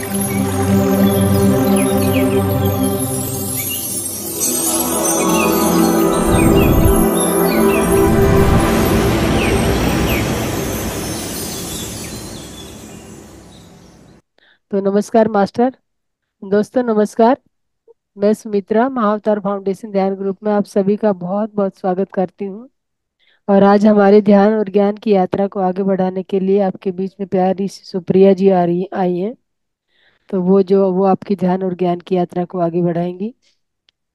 तो नमस्कार मास्टर। दोस्तों नमस्कार। मैं सुमित्रा महाअवतार फाउंडेशन ध्यान ग्रुप में आप सभी का बहुत बहुत स्वागत करती हूँ। और आज हमारे ध्यान और ज्ञान की यात्रा को आगे बढ़ाने के लिए आपके बीच में प्यारी सी सुप्रिया जी आ रही आई हैं। तो वो आपकी ध्यान और ज्ञान की यात्रा को आगे बढ़ाएंगी।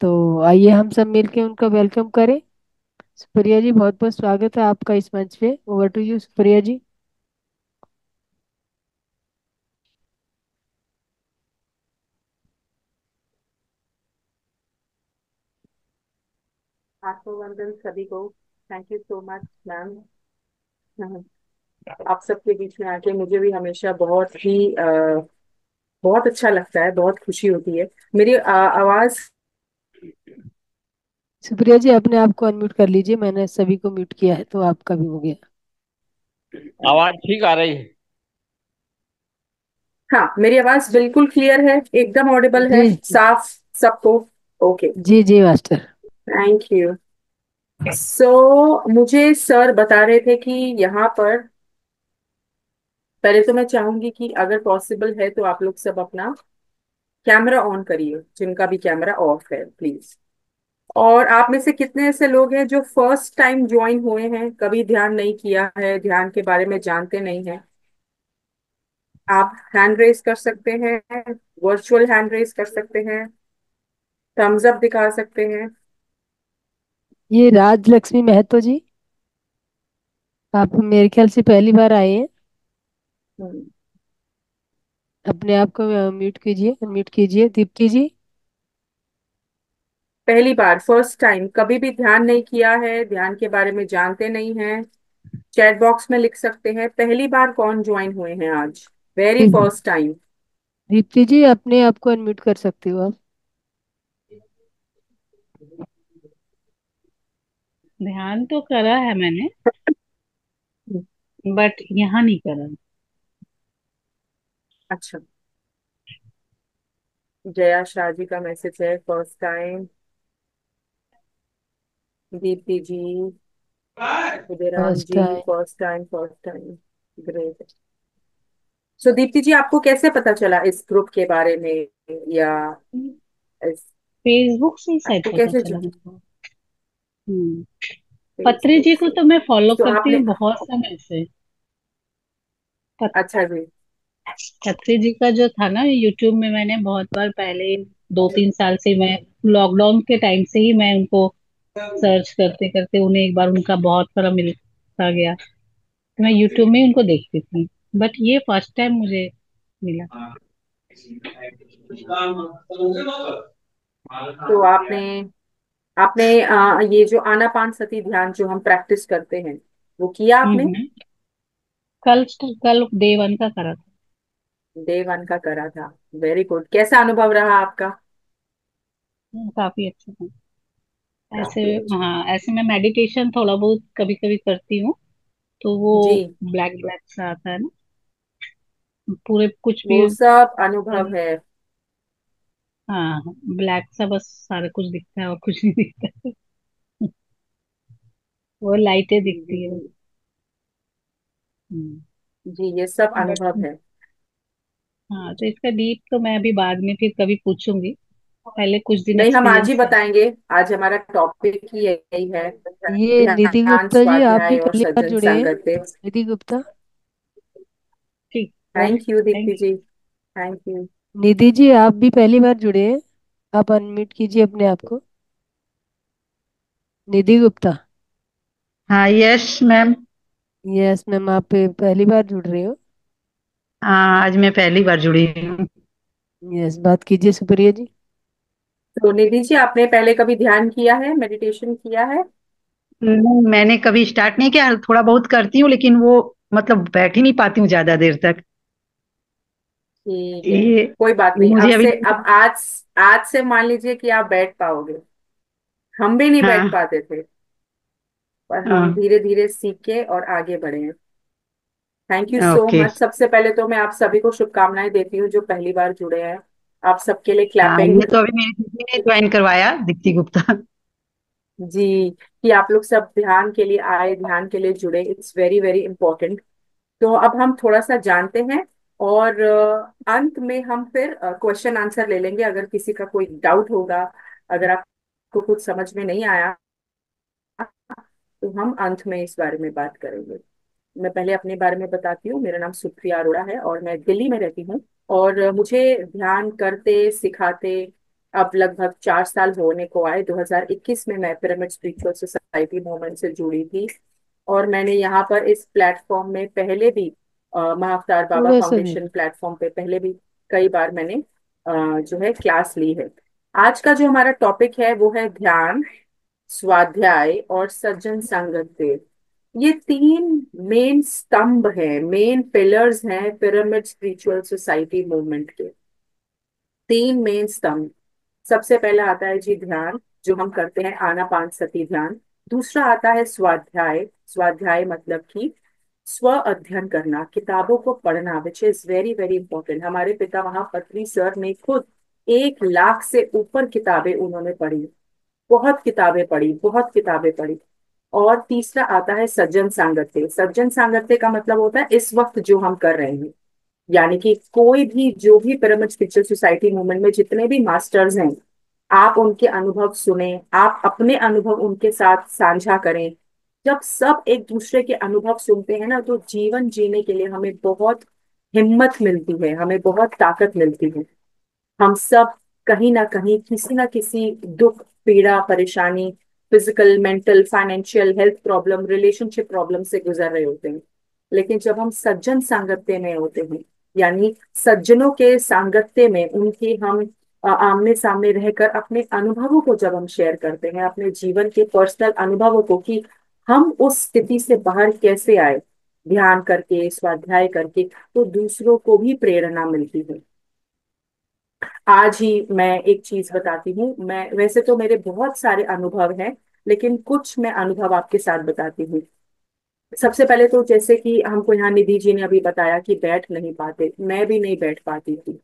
तो आइए हम सब मिलकर उनका वेलकम करें। सुप्रिया जी, बहुत बहुत स्वागत है आपका इस मंच पे। ओवर टू यू सुप्रिया जी। आत्मवंदन सभी को। Thank you so much ma'am. आप सबके बीच में आके मुझे भी हमेशा बहुत अच्छा लगता है, बहुत खुशी होती है। मेरी आवाज। सुप्रिया जी, अपने आप को अनम्यूट कर लीजिए। मैंने सभी को म्यूट किया है तो आपका भी हो गया। आवाज ठीक आ रही है। हाँ, मेरी आवाज बिल्कुल क्लियर है, एकदम ऑडिबल जी है, साफ सबको। ओके। जी जी मास्टर। Thank you. मुझे सर बता रहे थे कि यहाँ पर पहले तो मैं चाहूंगी कि अगर पॉसिबल है तो आप लोग सब अपना कैमरा ऑन करिए, जिनका भी कैमरा ऑफ है प्लीज। और आप में से कितने ऐसे लोग हैं जो फर्स्ट टाइम ज्वाइन हुए हैं, कभी ध्यान नहीं किया है, ध्यान के बारे में जानते नहीं हैं? आप हैंड रेस कर सकते हैं, वर्चुअल हैंड रेस कर सकते हैं, थम्स अप दिखा सकते हैं। ये राज लक्ष्मी महतो जी, आप मेरे ख्याल से पहली बार आए हैं। हम्म, अपने आप को म्यूट कीजिए, अनम्यूट कीजिए। दीप्ति जी। पहली बार, फर्स्ट टाइम, कभी भी ध्यान नहीं किया है, ध्यान के बारे में जानते नहीं हैं। चैट बॉक्स में लिख सकते हैं पहली बार कौन ज्वाइन हुए हैं आज, वेरी दीप- फर्स्ट टाइम। दीप्ति जी, अपने आप को अनम्यूट कर सकते हो आप। ध्यान तो करा है मैंने, बट यहाँ नहीं करा। अच्छा, जया शाह जी का मैसेज है first time. Deepti ji, Udayram first ji, time. First time, first time. Great. So Deepti ji, आपको कैसे पता चला इस ग्रुप के बारे में, या इस फेसबुक से ही शायद आपको पता कैसे चला चला? मेरे को। हम्म। पत्री फेसबुक जी को से। तो मैं फॉलो तो करती आपने, हूँ बहुत समय से। पत- अच्छा जी। पत्री जी का जो था ना यूट्यूब में, मैंने बहुत बार पहले 2-3 साल से, मैं लॉकडाउन के टाइम से ही मैं उनको सर्च करते करते उन्हें एक बार उनका बहुत सारा मिलता गया, तो मैं यूट्यूब में ही उनको देखती थी। बट ये फर्स्ट टाइम मुझे मिला। तो आपने आपने ये जो आनापान सती ध्यान जो हम प्रैक्टिस करते हैं, वो किया आपने? हम्म। कल कल डे 1 का करा था। डे वन का करा था। Very good. कैसा अनुभव रहा आपका? काफी अच्छा था। ऐसे, काफी अच्छा। हाँ, ऐसे मैं मेडिटेशन थोड़ा बहुत कभी कभी करती हूँ, तो वो जी, ब्लैक ब्लैक सा आता है ना, पूरे कुछ भी। वो सब अनुभव है। हाँ, ब्लैक सा बस सारा कुछ दिखता है और कुछ नहीं दिखता है। वो लाइटें जी दिखती है। जी जी, ये सब बट अनुभव है। हाँ, तो इसका डीप तो मैं अभी बाद में फिर कभी पूछूंगी, पहले कुछ दिन नहीं, हम आज ही एक्सपीरियंस कर। बताएंगे। आज हमारा टॉपिक ही यही है, ये निधि ध्यान, गुप्ता जी, आप भी स्वाध्याय और पहली बार सज्जन जुड़े हैं। संगति। निधि गुप्ता। ठीक। Thank you thank Deepti ji, thank you. Nidhi ji, आप भी पहली बार जुड़े हैं। आप अनम्यूट कीजिए अपने आप को। निधि गुप्ता। हाँ, यस मैम। यस मैम, आप पहली बार जुड़ रहे हो। हाँ, आज मैं पहली बार जुड़ी हूँ। यस, बात कीजिए सुप्रिया जी। तो निधि जी, आपने पहले कभी ध्यान किया है, मेडिटेशन किया है? नहीं, मैंने कभी स्टार्ट नहीं किया, थोड़ा बहुत करती हूँ लेकिन वो मतलब बैठ ही नहीं पाती हूँ ज्यादा देर तक। ठीक है, ये कोई बात नहीं। अब मुझे अभी। से, अब आज आज से मान लीजिए कि आप बैठ पाओगे। हम भी नहीं बैठ हाँ। पाते थे, पर हम हाँ। धीरे धीरे सीख के और आगे बढ़े हैं। Thank you so okay. Much. सबसे पहले तो मैं आप सभी को शुभकामनाएं देती हूँ जो पहली बार जुड़े हैं। आप सबके लिए हाँ, क्लैपिंग। ये तो अभी मेरी दीदी ने ज्वाइन करवाया, दीप्ति गुप्ता। जी, कि आप लोग सब ध्यान के लिए आए, ध्यान के लिए जुड़े, इट्स वेरी वेरी इंपॉर्टेंट। तो अब हम थोड़ा सा जानते हैं, और अंत में हम फिर क्वेश्चन आंसर ले लेंगे। अगर किसी का कोई डाउट होगा, अगर आपको कुछ समझ में नहीं आया, तो हम अंत में इस बारे में बात करेंगे। मैं पहले अपने बारे में बताती हूँ। मेरा नाम सुप्रिया अरोड़ा है और मैं दिल्ली में रहती हूँ। और मुझे ध्यान करते सिखाते अब लगभग 4 साल होने को आए। 2021 में मैं पिरामिड स्पिरिचुअल सोसाइटी मूवमेंट से जुड़ी थी। और मैंने यहाँ पर इस प्लेटफॉर्म में पहले भी महाअवतार बाबा थोड़े से भी। फाउंडेशन प्लेटफॉर्म पे पहले भी कई बार मैंने जो है क्लास ली है। आज का जो हमारा टॉपिक है वो है ध्यान, स्वाध्याय और सज्जन संगति। ये तीन मेन स्तंभ हैं, मेन पिलर्स हैं पिरामिड स्पिरिचुअल सोसाइटी मूवमेंट के। तीन मेन स्तंभ। सबसे पहला आता है जी ध्यान, जो हम करते हैं आनापानसती ध्यान। दूसरा आता है स्वाध्याय। स्वाध्याय मतलब कि स्व अध्ययन करना, किताबों को पढ़ना, which is very very important. हमारे पिता महापत्री सर ने खुद 1 लाख से ऊपर किताबें उन्होंने पढ़ी, बहुत किताबें पढ़ी, बहुत किताबें पढ़ी। और तीसरा आता है सज्जन सांगत्य। सज्जन सांगत्य का मतलब होता है इस वक्त जो हम कर रहे हैं, यानी कि कोई भी जो भी पिरामिड स्पिरिचुअल सोसाइटी मूवमेंट में जितने भी मास्टर्स हैं, आप उनके अनुभव सुने, आप अपने अनुभव उनके साथ साझा करें। जब सब एक दूसरे के अनुभव सुनते हैं ना, तो जीवन जीने के लिए हमें बहुत हिम्मत मिलती है, हमें बहुत ताकत मिलती है। हम सब कहीं ना कहीं किसी ना किसी दुख, पीड़ा, परेशानी, physical, mental, financial, health problem, relationship problem से गुजर रहे होते हैं। लेकिन जब हम सज्जन सांगत्य में होते हैं, यानी सज्जनों के सांगत्य में उनके हम आमने सामने रहकर अपने अनुभवों को जब हम शेयर करते हैं, अपने जीवन के पर्सनल अनुभवों को, कि हम उस स्थिति से बाहर कैसे आए ध्यान करके, स्वाध्याय करके, तो दूसरों को भी प्रेरणा मिलती है। आज ही मैं एक चीज बताती हूँ। मैं वैसे तो मेरे बहुत सारे अनुभव हैं, लेकिन कुछ मैं अनुभव आपके साथ बताती हूँ। सबसे पहले तो जैसे कि हमको यहाँ निधि जी ने अभी बताया कि बैठ नहीं पाते, मैं भी नहीं बैठ पाती थी।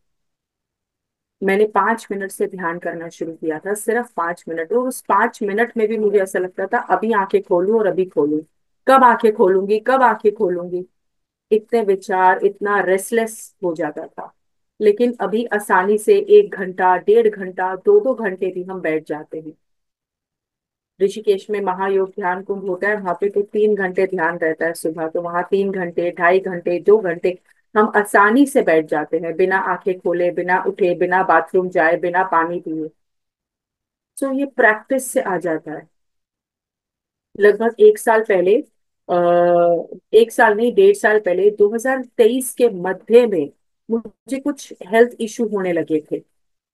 मैंने 5 मिनट से ध्यान करना शुरू किया था, सिर्फ 5 मिनट, और उस 5 मिनट में भी मुझे ऐसा लगता था अभी आंखें खोलूं और अभी खोलूं, कब आंखें खोलूंगी, कब आंखें खोलूंगी। इतने विचार, इतना रेस्टलेस हो जाता था। लेकिन अभी आसानी से 1 घंटा, 1.5 घंटा, 2-2 घंटे भी हम बैठ जाते हैं। ऋषिकेश में महायोग ध्यान कुंभ होता है, वहां पे तो 3 घंटे ध्यान रहता है सुबह, तो वहां 3 घंटे, 2.5 घंटे, 2 घंटे हम आसानी से बैठ जाते हैं, बिना आंखें खोले, बिना उठे, बिना बाथरूम जाए, बिना पानी पिए। तो ये प्रैक्टिस से आ जाता है। लगभग 1 साल पहले, 1 साल नहीं, 1.5 साल पहले, 2023 के मध्य में मुझे कुछ हेल्थ इशू होने लगे थे।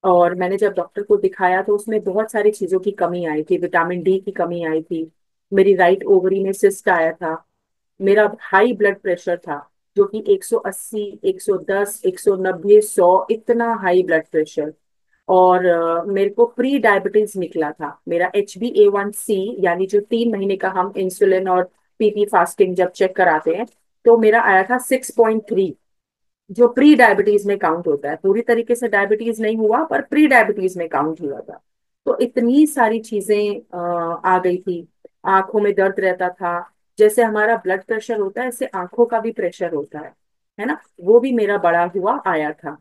और मैंने जब डॉक्टर को दिखाया तो उसमें बहुत सारी चीजों की कमी आई थी, विटामिन डी की कमी आई थी, मेरी राइट ओवरी में सिस्ट आया था, मेरा हाई ब्लड प्रेशर था, जो कि 180, 110, 190, 100, इतना हाई ब्लड प्रेशर। और मेरे को प्री डायबिटीज निकला था। मेरा HbA1c, यानी जो 3 महीने का हम इंसुलिन और पीपी फास्टिंग जब चेक कराते हैं, तो मेरा आया था 6.3, जो प्री डायबिटीज में काउंट होता है। पूरी तरीके से डायबिटीज नहीं हुआ, पर प्री डायबिटीज में काउंट हुआ था। तो इतनी सारी चीजें आ गई थी। आंखों में दर्द रहता था। जैसे हमारा ब्लड प्रेशर होता है, ऐसे आंखों का भी प्रेशर होता है ना, वो भी मेरा बढ़ा हुआ आया था।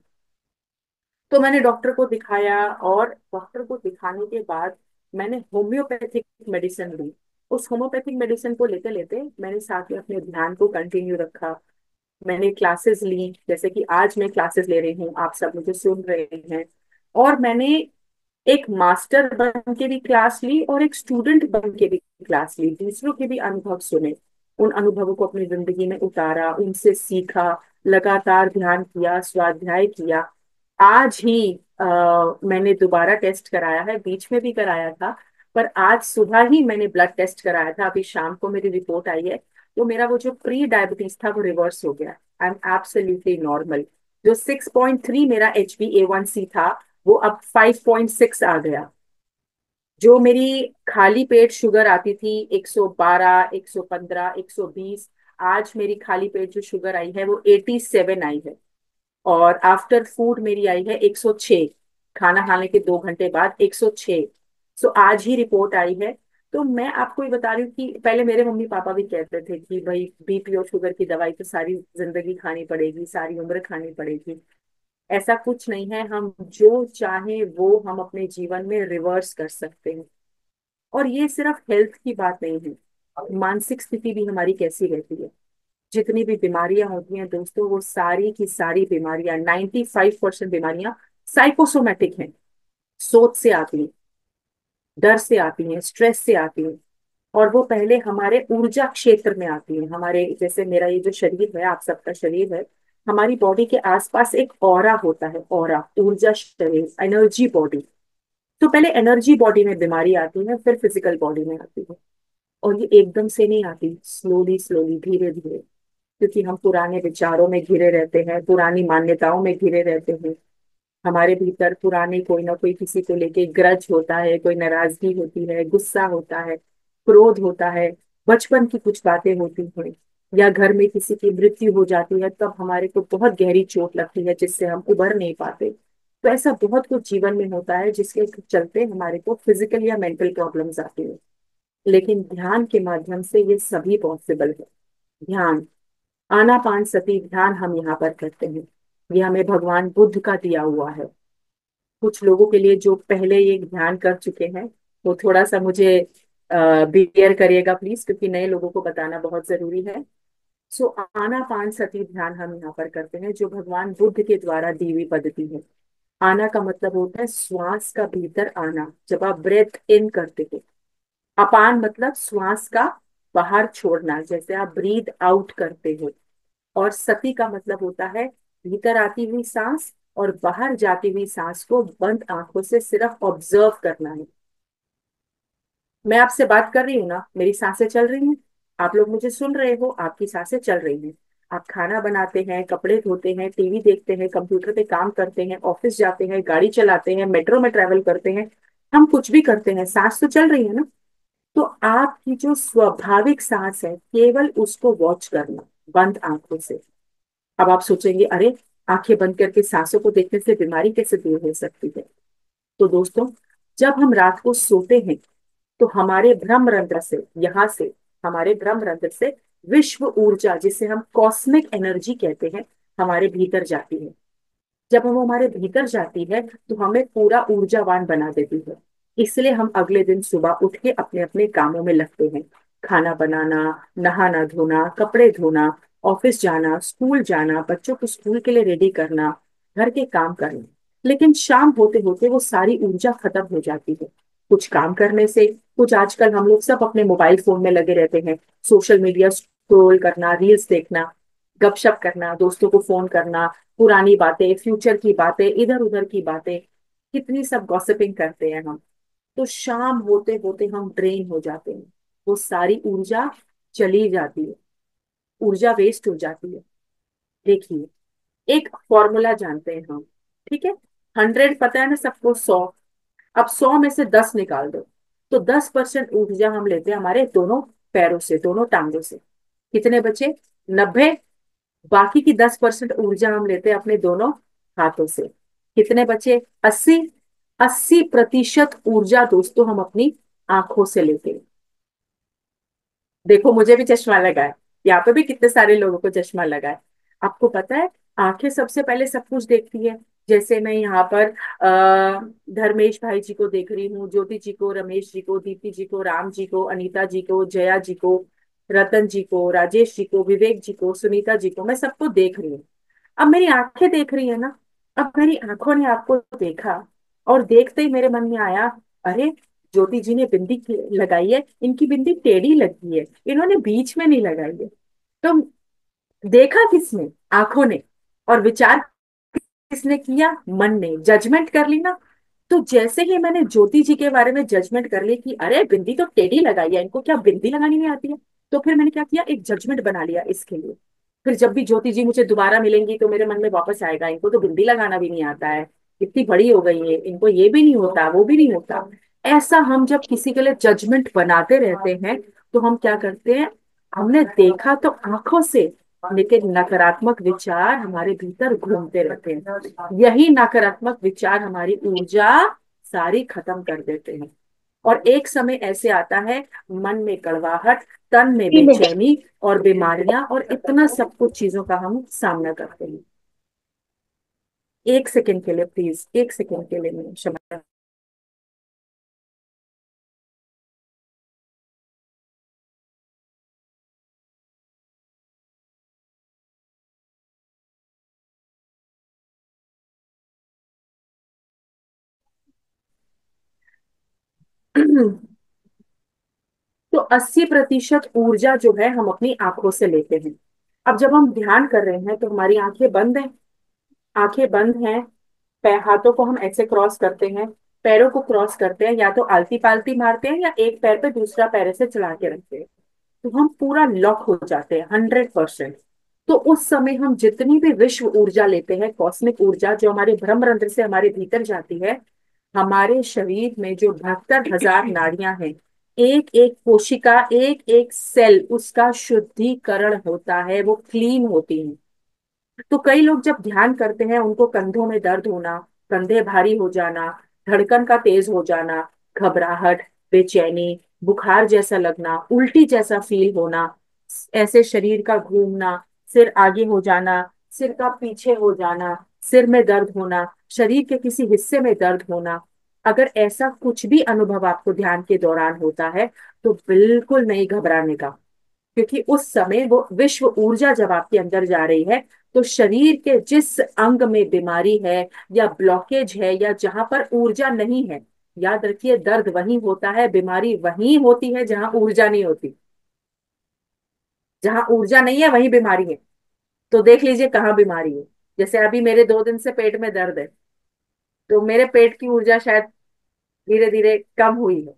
तो मैंने डॉक्टर को दिखाया, और डॉक्टर को दिखाने के बाद मैंने होम्योपैथिक मेडिसिन ली। उस होम्योपैथिक मेडिसिन को लेते लेते मैंने साथ में अपने ध्यान को कंटिन्यू रखा। मैंने क्लासेस ली, जैसे कि आज मैं क्लासेस ले रही हूँ, आप सब मुझे सुन रहे हैं। और मैंने एक मास्टर बन के भी क्लास ली और एक स्टूडेंट बन के भी क्लास ली, दूसरों के भी अनुभव सुने, उन अनुभवों को अपनी जिंदगी में उतारा, उनसे सीखा, लगातार ध्यान किया, स्वाध्याय किया। आज ही मैंने दोबारा टेस्ट कराया है, बीच में भी कराया था, पर आज सुबह ही मैंने ब्लड टेस्ट कराया था, अभी शाम को मेरी रिपोर्ट आई है। तो मेरा वो जो प्री डायबिटीज था वो रिवर्स हो गया। I am absolutely normal. जो 6.3 मेरा HbA1c था, वो अब 5.6 आ गया। जो मेरी खाली पेट शुगर आती थी 112, 115, 120, आज मेरी खाली पेट जो शुगर आई है वो 87 आई है, और आफ्टर फूड मेरी आई है 106, खाना खाने के 2 घंटे बाद 106। सो आज ही रिपोर्ट आई है। तो मैं आपको ये बता रही हूँ कि पहले मेरे मम्मी पापा भी कहते थे कि भाई बीपी और शुगर की दवाई तो सारी जिंदगी खानी पड़ेगी, सारी उम्र खानी पड़ेगी। ऐसा कुछ नहीं है, हम जो चाहें वो हम अपने जीवन में रिवर्स कर सकते हैं। और ये सिर्फ हेल्थ की बात नहीं है, मानसिक स्थिति भी हमारी कैसी रहती है। जितनी भी बीमारियां होती हैं दोस्तों, वो सारी की सारी बीमारियां, 95% बीमारियां साइकोसोमेटिक हैं, सोच से आती हैं, डर से आती हैं, स्ट्रेस से आती हैं। और वो पहले हमारे ऊर्जा क्षेत्र में आती हैं। हमारे जैसे मेरा ये जो शरीर है, आप सबका शरीर है, हमारी बॉडी के आसपास एक ऑरा होता है, ऑरा, ऊर्जा शरीर, एनर्जी बॉडी। तो पहले एनर्जी बॉडी में बीमारी आती है, फिर फिजिकल बॉडी में आती है। और ये एकदम से नहीं आती, स्लोली स्लोली, धीरे धीरे। क्योंकि हम पुराने विचारों में घिरे रहते हैं, पुरानी मान्यताओं में घिरे रहते हैं। हमारे भीतर पुराने कोई ना कोई किसी को लेके ग्रज होता है, कोई नाराजगी होती है, गुस्सा होता है, क्रोध होता है, बचपन की कुछ बातें होती हैं, या घर में किसी की मृत्यु हो जाती है तब हमारे को बहुत गहरी चोट लगती है जिससे हम उभर नहीं पाते। तो ऐसा बहुत कुछ जीवन में होता है जिसके चलते हमारे को फिजिकल या मेंटल प्रॉब्लम्स आती है। लेकिन ध्यान के माध्यम से ये सभी पॉसिबल है। ध्यान, आनापान सती ध्यान हम यहाँ पर करते हैं। ये हमें भगवान बुद्ध का दिया हुआ है। कुछ लोगों के लिए जो पहले ये ध्यान कर चुके हैं, वो थोड़ा सा मुझे बियर करिएगा प्लीज, क्योंकि नए लोगों को बताना बहुत जरूरी है। सो आनापान सती ध्यान हम यहाँ पर करते हैं, जो भगवान बुद्ध के द्वारा दी हुई पद्धति है। आना का मतलब होता है श्वास का भीतर आना, जब आप ब्रेथ इन करते हो। अपान मतलब श्वास का बाहर छोड़ना, जैसे आप ब्रीद आउट करते हो। और सती का मतलब होता है भीतर आती हुई सांस और बाहर जाती हुई सांस को बंद आंखों से सिर्फ ऑब्जर्व करना है। मैं आपसे बात कर रही हूँ ना, मेरी सांसें चल रही हैं, आप लोग मुझे सुन रहे हो, आपकी सांसें चल रही हैं। आप खाना बनाते हैं, कपड़े धोते हैं, टीवी देखते हैं, कंप्यूटर पे काम करते हैं, ऑफिस जाते हैं, गाड़ी चलाते हैं, मेट्रो में ट्रेवल करते हैं, हम कुछ भी करते हैं, सांस तो चल रही है ना। तो आपकी जो स्वाभाविक सांस है, केवल उसको वॉच करना बंद आंखों से। अब आप सोचेंगे, अरे आंखें बंद करके सांसों को देखने से बीमारी कैसे दूर हो सकती है। तो दोस्तों, जब हम रात को सोते हैं तो हमारे ब्रह्मरंध्र से, यहाँ से, हमारे ब्रह्मरंध्र से विश्व ऊर्जा, जिसे हम कॉस्मिक एनर्जी कहते हैं, हमारे भीतर जाती है। जब हम हमारे भीतर जाती है तो हमें पूरा ऊर्जावान बना देती है। इसलिए हम अगले दिन सुबह उठ के अपने अपने कामों में लगते हैं। खाना बनाना, नहाना धोना, कपड़े धोना, ऑफिस जाना, स्कूल जाना, बच्चों को स्कूल के लिए रेडी करना, घर के काम करना। लेकिन शाम होते होते वो सारी ऊर्जा खत्म हो जाती है, कुछ काम करने से। कुछ आजकल हम लोग सब अपने मोबाइल फोन में लगे रहते हैं, सोशल मीडिया स्क्रॉल करना, रील्स देखना, गपशप करना, दोस्तों को फोन करना, पुरानी बातें, फ्यूचर की बातें, इधर उधर की बातें, कितनी सब गॉसिपिंग करते हैं हम। तो शाम होते होते हम ड्रेन हो जाते हैं, वो सारी ऊर्जा चली जाती है, ऊर्जा वेस्ट हो जाती है। देखिए, एक फॉर्मूला जानते हैं हम, ठीक है। 100 पता है ना सबको, 100। अब 100 में से 10 निकाल दो, तो 10% ऊर्जा हम लेते हैं हमारे दोनों पैरों से, दोनों टांगों से। कितने बचे? 90। बाकी की 10% ऊर्जा हम लेते हैं अपने दोनों हाथों से। कितने बचे? 80। 80% ऊर्जा दोस्तों हम अपनी आंखों से लेते हैं। देखो, मुझे भी चश्मा लगा है, यहाँ पे भी कितने सारे लोगों को चश्मा लगा है। आपको पता है, आंखें सबसे पहले सब कुछ देखती है। जैसे मैं यहाँ पर धर्मेश भाई जी को देख रही हूँ, ज्योति जी को, रमेश जी को, दीप्ति जी को, राम जी को, अनीता जी को, जया जी को, रतन जी को, राजेश जी को, विवेक जी को, सुनीता जी को, मैं सबको देख रही हूँ। अब मेरी आंखें देख रही है ना। अब मेरी आंखों ने आपको देखा, और देखते ही मेरे मन में आया, अरे ज्योति जी ने बिंदी लगाई है, इनकी बिंदी टेढ़ी लगी है, इन्होंने बीच में नहीं लगाई है। तो देखा किसने? आंखों ने। और विचार किसने किया? मन ने। जजमेंट कर ली ना। तो जैसे ही मैंने ज्योति जी के बारे में जजमेंट कर ली कि अरे बिंदी तो टेढ़ी लगाई है, इनको क्या बिंदी लगानी नहीं आती है, तो फिर मैंने क्या किया, एक जजमेंट बना लिया इसके लिए। फिर जब भी ज्योति जी मुझे दोबारा मिलेंगी तो मेरे मन में वापस आएगा, इनको तो बिंदी लगाना भी नहीं आता है, इतनी बड़ी हो गई है, इनको ये भी नहीं होता, वो भी नहीं होता। ऐसा हम जब किसी के लिए जजमेंट बनाते रहते हैं तो हम क्या करते हैं, हमने देखा तो आंखों से, लेकिन नकारात्मक विचार हमारे भीतर घूमते रहते हैं। यही नकारात्मक विचार हमारी ऊर्जा सारी खत्म कर देते हैं। और एक समय ऐसे आता है, मन में कड़वाहट, तन में बेचैनी और बीमारियां और इतना सब कुछ चीजों का हम सामना करते हैं। एक सेकंड के लिए प्लीज, एक सेकंड के लिए मैं क्षमा। तो 80% ऊर्जा जो है हम अपनी आंखों से लेते हैं। अब जब हम ध्यान कर रहे हैं तो हमारी आंखें बंद हैं। आंखें बंद हैं। हाथों को हम ऐसे क्रॉस करते हैं, पैरों को क्रॉस करते हैं, या तो आलती पालती मारते हैं या एक पैर पे दूसरा पैर से चला के रखते हैं। तो हम पूरा लॉक हो जाते हैं 100%। तो उस समय हम जितनी भी विश्व ऊर्जा लेते हैं, कॉस्मिक ऊर्जा जो हमारे ब्रह्मरंध्र से हमारे भीतर जाती है, हमारे शरीर में जो 72,000 नाड़ियां हैं, एक एक कोशिका, एक एक सेल, उसका शुद्धिकरण होता है, वो क्लीन होती है। तो कई लोग जब ध्यान करते हैं उनको कंधों में दर्द होना, कंधे भारी हो जाना, धड़कन का तेज हो जाना, घबराहट, बेचैनी, बुखार जैसा लगना, उल्टी जैसा फील होना, ऐसे शरीर का घूमना, सिर आगे हो जाना, सिर का पीछे हो जाना, सिर में दर्द होना, शरीर के किसी हिस्से में दर्द होना, अगर ऐसा कुछ भी अनुभव आपको ध्यान के दौरान होता है, तो बिल्कुल नहीं घबराने का। क्योंकि उस समय वो विश्व ऊर्जा जब आपके अंदर जा रही है, तो शरीर के जिस अंग में बीमारी है या ब्लॉकेज है या जहां पर ऊर्जा नहीं है, याद रखिए दर्द वहीं होता है, बीमारी वहीं होती है जहां ऊर्जा नहीं होती। जहां ऊर्जा नहीं है वहीं बीमारी है। तो देख लीजिए कहाँ बीमारी है। जैसे अभी मेरे 2 दिन से पेट में दर्द है, तो मेरे पेट की ऊर्जा शायद धीरे धीरे कम हुई है।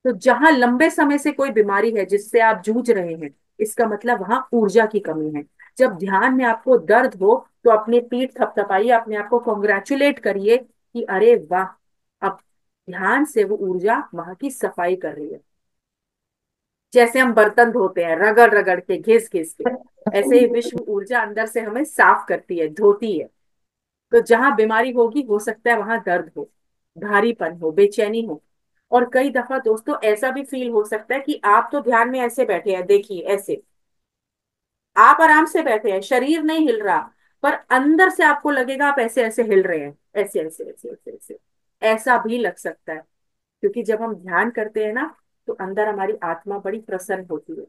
तो जहां लंबे समय से कोई बीमारी है जिससे आप जूझ रहे हैं, इसका मतलब वहां ऊर्जा की कमी है। जब ध्यान में आपको दर्द हो तो अपनी पीठ थपथपाइए, अपने आप को कॉन्ग्रेचुलेट करिए कि अरे वाह, अब ध्यान से वो ऊर्जा वहां की सफाई कर रही है। जैसे हम बर्तन धोते हैं रगड़ रगड़ के, घिस घिस के, ऐसे ही विश्व ऊर्जा अंदर से हमें साफ करती है, धोती है। तो जहां बीमारी होगी, हो सकता है वहां दर्द हो, भारीपन हो, बेचैनी हो। और कई दफा दोस्तों ऐसा भी फील हो सकता है कि आप तो ध्यान में ऐसे बैठे हैं, देखिए ऐसे आप आराम से बैठे हैं, शरीर नहीं हिल रहा, पर अंदर से आपको लगेगा आप ऐसे ऐसे हिल रहे हैं, ऐसे ऐसे ऐसे ऐसे ऐसे। ऐसा भी लग सकता है। क्योंकि जब हम ध्यान करते हैं ना, तो अंदर हमारी आत्मा बड़ी प्रसन्न होती है।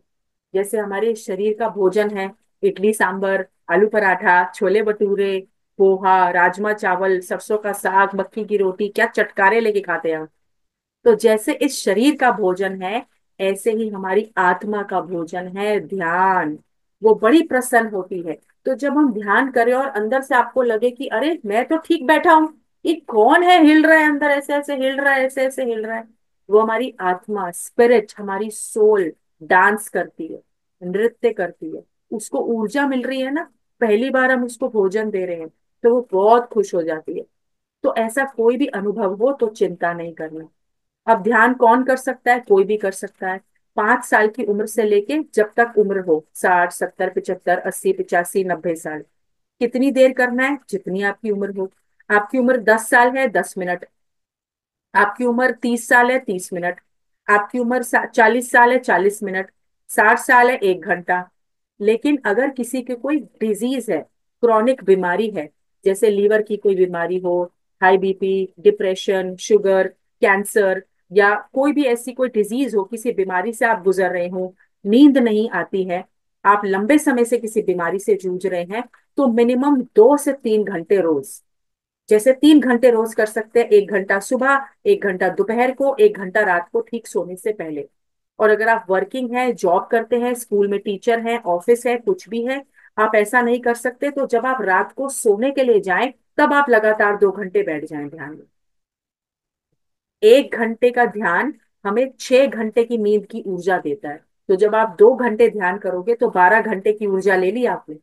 जैसे हमारे शरीर का भोजन है, इडली सांबर, आलू पराठा, छोले भटूरे, पोहा, राजमा चावल, सरसों का साग, मक्की की रोटी, क्या चटकारे लेके खाते हैं हम। तो जैसे इस शरीर का भोजन है, ऐसे ही हमारी आत्मा का भोजन है ध्यान। वो बड़ी प्रसन्न होती है। तो जब हम ध्यान करें और अंदर से आपको लगे कि अरे मैं तो ठीक बैठा हूं, ये कौन है हिल रहा है, अंदर ऐसे ऐसे हिल रहा है, ऐसे ऐसे हिल रहा है, वो हमारी आत्मा, स्पिरिट, हमारी सोल डांस करती है, नृत्य करती है। उसको ऊर्जा मिल रही है ना, पहली बार हम उसको भोजन दे रहे हैं, तो वो बहुत खुश हो जाती है। तो ऐसा कोई भी अनुभव हो तो चिंता नहीं करना। अब ध्यान कौन कर सकता है? कोई भी कर सकता है। 5 साल की उम्र से लेके जब तक उम्र हो, 60, 70, 75, 80, 85, 90 साल, कितनी देर करना है? जितनी आपकी उम्र हो। आपकी उम्र 10 साल है, 10 मिनट। आपकी उम्र 30 साल है, 30 मिनट। आपकी उम्र 40 साल है, 40 मिनट। 60 साल है, 1 घंटा। लेकिन अगर किसी के कोई डिजीज है, क्रॉनिक बीमारी है, जैसे लीवर की कोई बीमारी हो, high BP, depression, sugar, cancer, या कोई भी ऐसी कोई डिजीज हो, किसी बीमारी से आप गुजर रहे हो, नींद नहीं आती है, आप लंबे समय से किसी बीमारी से जूझ रहे हैं, तो मिनिमम 2 से 3 घंटे रोज, जैसे 3 घंटे रोज कर सकते हैं, 1 घंटा सुबह, 1 घंटा दोपहर को, 1 घंटा रात को ठीक सोने से पहले। और अगर आप वर्किंग है, जॉब करते हैं, स्कूल में टीचर हैं, ऑफिस है, कुछ भी है, आप ऐसा नहीं कर सकते, तो जब आप रात को सोने के लिए जाएं, तब आप लगातार 2 घंटे बैठ जाएं ध्यान में। 1 घंटे का ध्यान हमें 6 घंटे की नींद की ऊर्जा देता है। तो जब आप 2 घंटे ध्यान करोगे तो 12 घंटे की ऊर्जा ले ली आपने।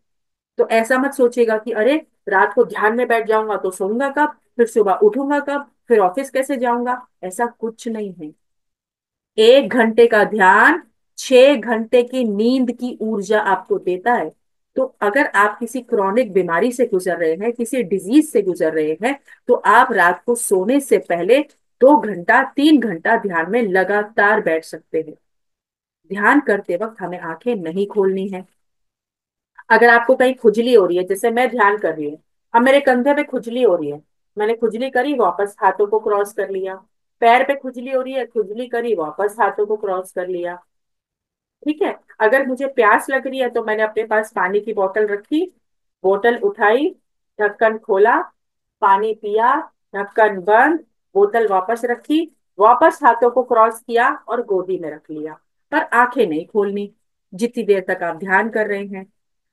तो ऐसा मत सोचिएगा कि अरे रात को ध्यान में बैठ जाऊंगा तो सोऊंगा कब, फिर सुबह उठूंगा कब, फिर ऑफिस कैसे जाऊंगा। ऐसा कुछ नहीं है। 1 घंटे का ध्यान 6 घंटे की नींद की ऊर्जा आपको देता है। तो अगर आप किसी क्रॉनिक बीमारी से गुजर रहे हैं, किसी डिजीज से गुजर रहे हैं, तो आप रात को सोने से पहले 2 घंटा 3 घंटा ध्यान में लगातार बैठ सकते हैं। ध्यान करते वक्त हमें आंखें नहीं खोलनी है। अगर आपको कहीं खुजली हो रही है, जैसे मैं ध्यान कर रही हूँ, अब मेरे कंधे पे खुजली हो रही है, मैंने खुजली करी, वापस हाथों को क्रॉस कर लिया। पैर पे खुजली हो रही है, खुजली करी, वापस हाथों को क्रॉस कर लिया। ठीक है। अगर मुझे प्यास लग रही है तो मैंने अपने पास पानी की बोतल रखी, बोतल उठाई, ढक्कन खोला, पानी पिया, ढक्कन बंद, बोतल वापस रखी, वापस हाथों को क्रॉस किया और गोदी में रख लिया। पर आंखें नहीं खोलनी जितनी देर तक आप ध्यान कर रहे हैं।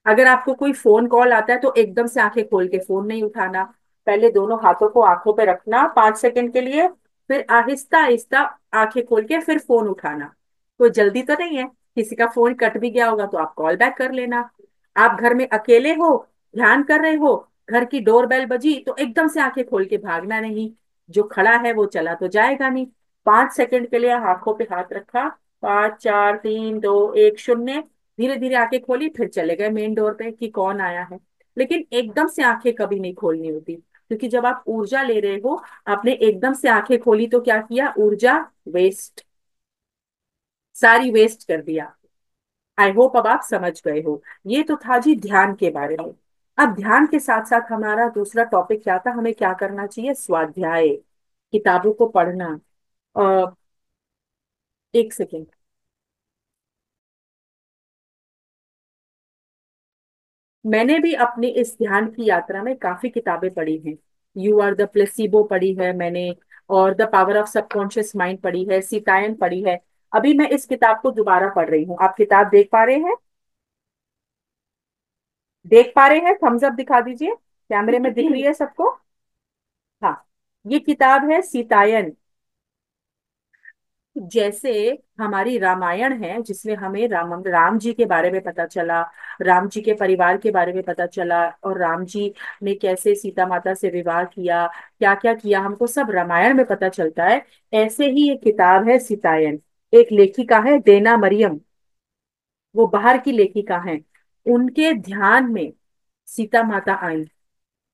अगर आपको कोई फोन कॉल आता है तो एकदम से आंखें खोल के फोन नहीं उठाना। पहले दोनों हाथों को आंखों पे रखना 5 सेकंड के लिए, फिर आहिस्ता आहिस्ता आंखें खोल के फिर फोन उठाना। कोई जल्दी तो नहीं है। किसी का फोन कट भी गया होगा तो आप कॉल बैक कर लेना। आप घर में अकेले हो, ध्यान कर रहे हो, घर की डोरबेल बजी तो एकदम से आंखें खोल के भागना नहीं। जो खड़ा है वो चला तो जाएगा नहीं। 5 सेकंड के लिए आंखों पे हाथ रखा, 5 4 3 2 1 0, धीरे धीरे आंखें खोली, फिर चले गए मेन डोर पे कि कौन आया है। लेकिन एकदम से आंखें कभी नहीं खोलनी होती, क्योंकि जब आप ऊर्जा ले रहे हो, आपने एकदम से आंखें खोली तो क्या किया, ऊर्जा वेस्ट, सारी वेस्ट कर दिया। आई होप अब आप समझ गए हो। ये तो था जी ध्यान के बारे में। अब ध्यान के साथ साथ हमारा दूसरा टॉपिक क्या था, हमें क्या करना चाहिए, स्वाध्याय, किताबों को पढ़ना। अ, एक सेकेंड। मैंने भी अपनी इस ध्यान की यात्रा में काफी किताबें पढ़ी हैं। यू आर द प्लेसिबो पढ़ी है मैंने, और the power of subconscious mind पढ़ी है, सीतायन पढ़ी है। अभी मैं इस किताब को दोबारा पढ़ रही हूँ। आप किताब देख पा रहे हैं? देख पा रहे हैं? थम्स अप दिखा दीजिए, कैमरे में दिख रही है सबको? हाँ। ये किताब है सीतायन। जैसे हमारी रामायण है जिसमें हमें राम जी के बारे में पता चला, राम जी के परिवार के बारे में पता चला, और राम जी ने कैसे सीता माता से विवाह किया, क्या क्या किया, हमको सब रामायण में पता चलता है। ऐसे ही एक किताब है सीतायन। एक लेखिका है देना मरियम, वो बाहर की लेखिका हैं। उनके ध्यान में सीता माता आई,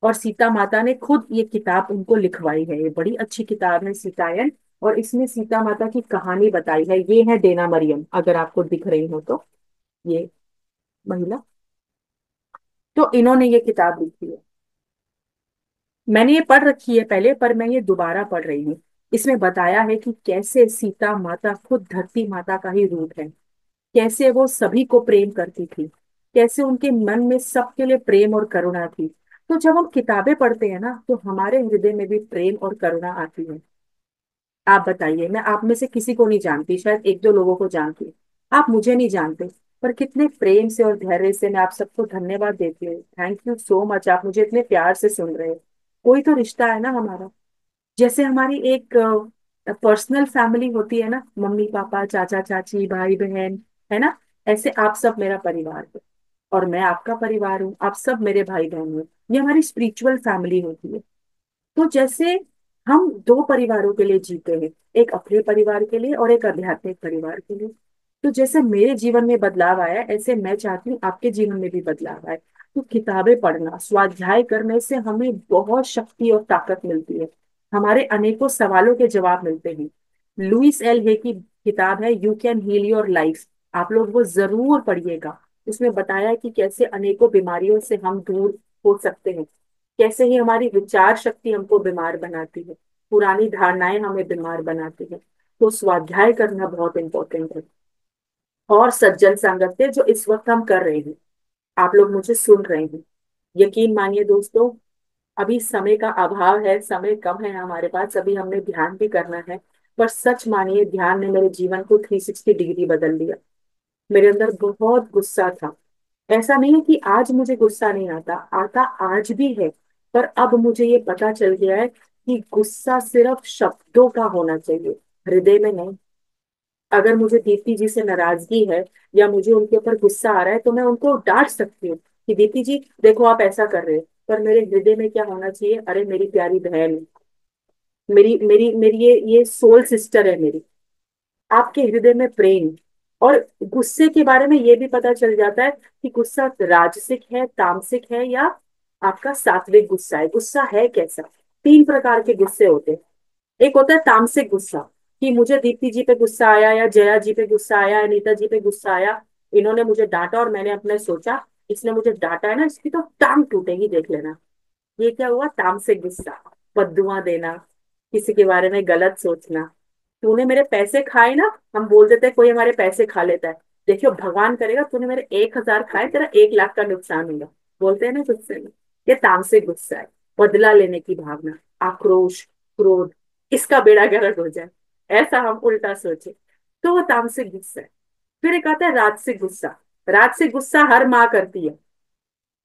और सीता माता ने खुद ये किताब उनको लिखवाई है। ये बड़ी अच्छी किताब है सीतायन, और इसमें सीता माता की कहानी बताई है। ये है डेना मरियम, अगर आपको दिख रही हो तो, ये महिला। तो इन्होंने ये किताब लिखी है। मैंने ये पढ़ रखी है पहले, पर मैं ये दोबारा पढ़ रही हूँ। इसमें बताया है कि कैसे सीता माता खुद धरती माता का ही रूप है, कैसे वो सभी को प्रेम करती थी, कैसे उनके मन में सबके लिए प्रेम और करुणा थी। तो जब हम किताबें पढ़ते हैं ना, तो हमारे हृदय में भी प्रेम और करुणा आती है। आप बताइए, मैं आप में से किसी को नहीं जानती, शायद एक दो लोगों को जानती हूँ, आप मुझे नहीं जानते, पर कितने प्रेम से और धैर्य से मैं आप सबको धन्यवाद देती हूँ। थैंक यू सो मच, आप मुझे इतने प्यार से सुन रहे हो। कोई तो रिश्ता है ना हमारा। जैसे हमारी एक पर्सनल फैमिली होती है ना, मम्मी पापा चाचा चाची भाई बहन, है ना, ऐसे आप सब मेरा परिवार है, और मैं आपका परिवार हूँ, आप सब मेरे भाई बहन हैं। ये हमारी स्पिरिचुअल फैमिली होती है। तो जैसे हम दो परिवारों के लिए जीते हैं, एक अपने परिवार के लिए और एक आध्यात्मिक परिवार के लिए। तो जैसे मेरे जीवन में बदलाव आया, ऐसे मैं चाहती हूँ आपके जीवन में भी बदलाव आए। तो किताबें पढ़ना, स्वाध्याय करने से हमें बहुत शक्ति और ताकत मिलती है। हमारे अनेकों सवालों के जवाब मिलते हैं। लुइस एल हे की किताब है you can heal your life, आप लोग वो जरूर पढ़िएगा। उसमें बताया है कि कैसे अनेकों बीमारियों से हम दूर हो सकते हैं, कैसे ही हमारी विचार शक्ति हमको बीमार बनाती है, पुरानी धारणाएं हमें बीमार बनाती है। तो स्वाध्याय करना बहुत इंपॉर्टेंट है। और सज्जन संगत जो इस वक्त हम कर रहे हैं, आप लोग मुझे सुन रहे हैं, यकीन मानिए दोस्तों, अभी समय का अभाव है, समय कम है हमारे पास, अभी हमने ध्यान भी करना है। पर सच मानिए, ध्यान ने मेरे जीवन को 360 डिग्री बदल दिया। मेरे अंदर बहुत गुस्सा था। ऐसा नहीं है कि आज मुझे गुस्सा नहीं आता, आता आज भी है। पर अब मुझे ये पता चल गया है कि गुस्सा सिर्फ शब्दों का होना चाहिए, हृदय में नहीं। अगर मुझे दीप्ति जी से नाराजगी है, या मुझे उनके ऊपर गुस्सा आ रहा है, तो मैं उनको डांट सकती हूँ कि दीप्ति जी देखो आप ऐसा कर रहे हो। पर मेरे हृदय में क्या होना चाहिए, अरे मेरी प्यारी बहन, मेरी मेरी मेरी ये सोल सिस्टर है मेरी, आपके हृदय में प्रेम, और गुस्से के बारे में ये भी पता चल जाता है कि गुस्सा राजसिक है, तामसिक है, या आपका सात्विक गुस्सा है। गुस्सा है कैसा? तीन प्रकार के गुस्से होते हैं। एक होता है तामसिक गुस्सा, कि मुझे दीप्ति जी पे गुस्सा आया, या जया जी पे गुस्सा आया, या अनीता जी पे गुस्सा आया, इन्होंने मुझे डांटा और मैंने अपने सोचा इसने मुझे डांटा है ना, इसकी तो टांग टूटेगी, देख लेना। ये क्या हुआ? तामसिक गुस्सा। बददुआ देना, किसी के बारे में गलत सोचना। तूने मेरे पैसे खाए ना, हम बोल देते हैं कोई हमारे पैसे खा लेता है, देखियो भगवान करेगा तूने मेरे 1,000 खाए, तेरा 1 लाख का नुकसान होगा। बोलते हैं ना गुस्से में। ये तामसिक गुस्सा है। बदला लेने की भावना, आक्रोश, क्रोध, इसका बेड़ा गर्क हो जाए, ऐसा हम उल्टा सोचे, तो वो तामसिक गुस्सा है। फिर एक आता है राजसिक गुस्सा। राजसिक गुस्सा हर माँ करती है।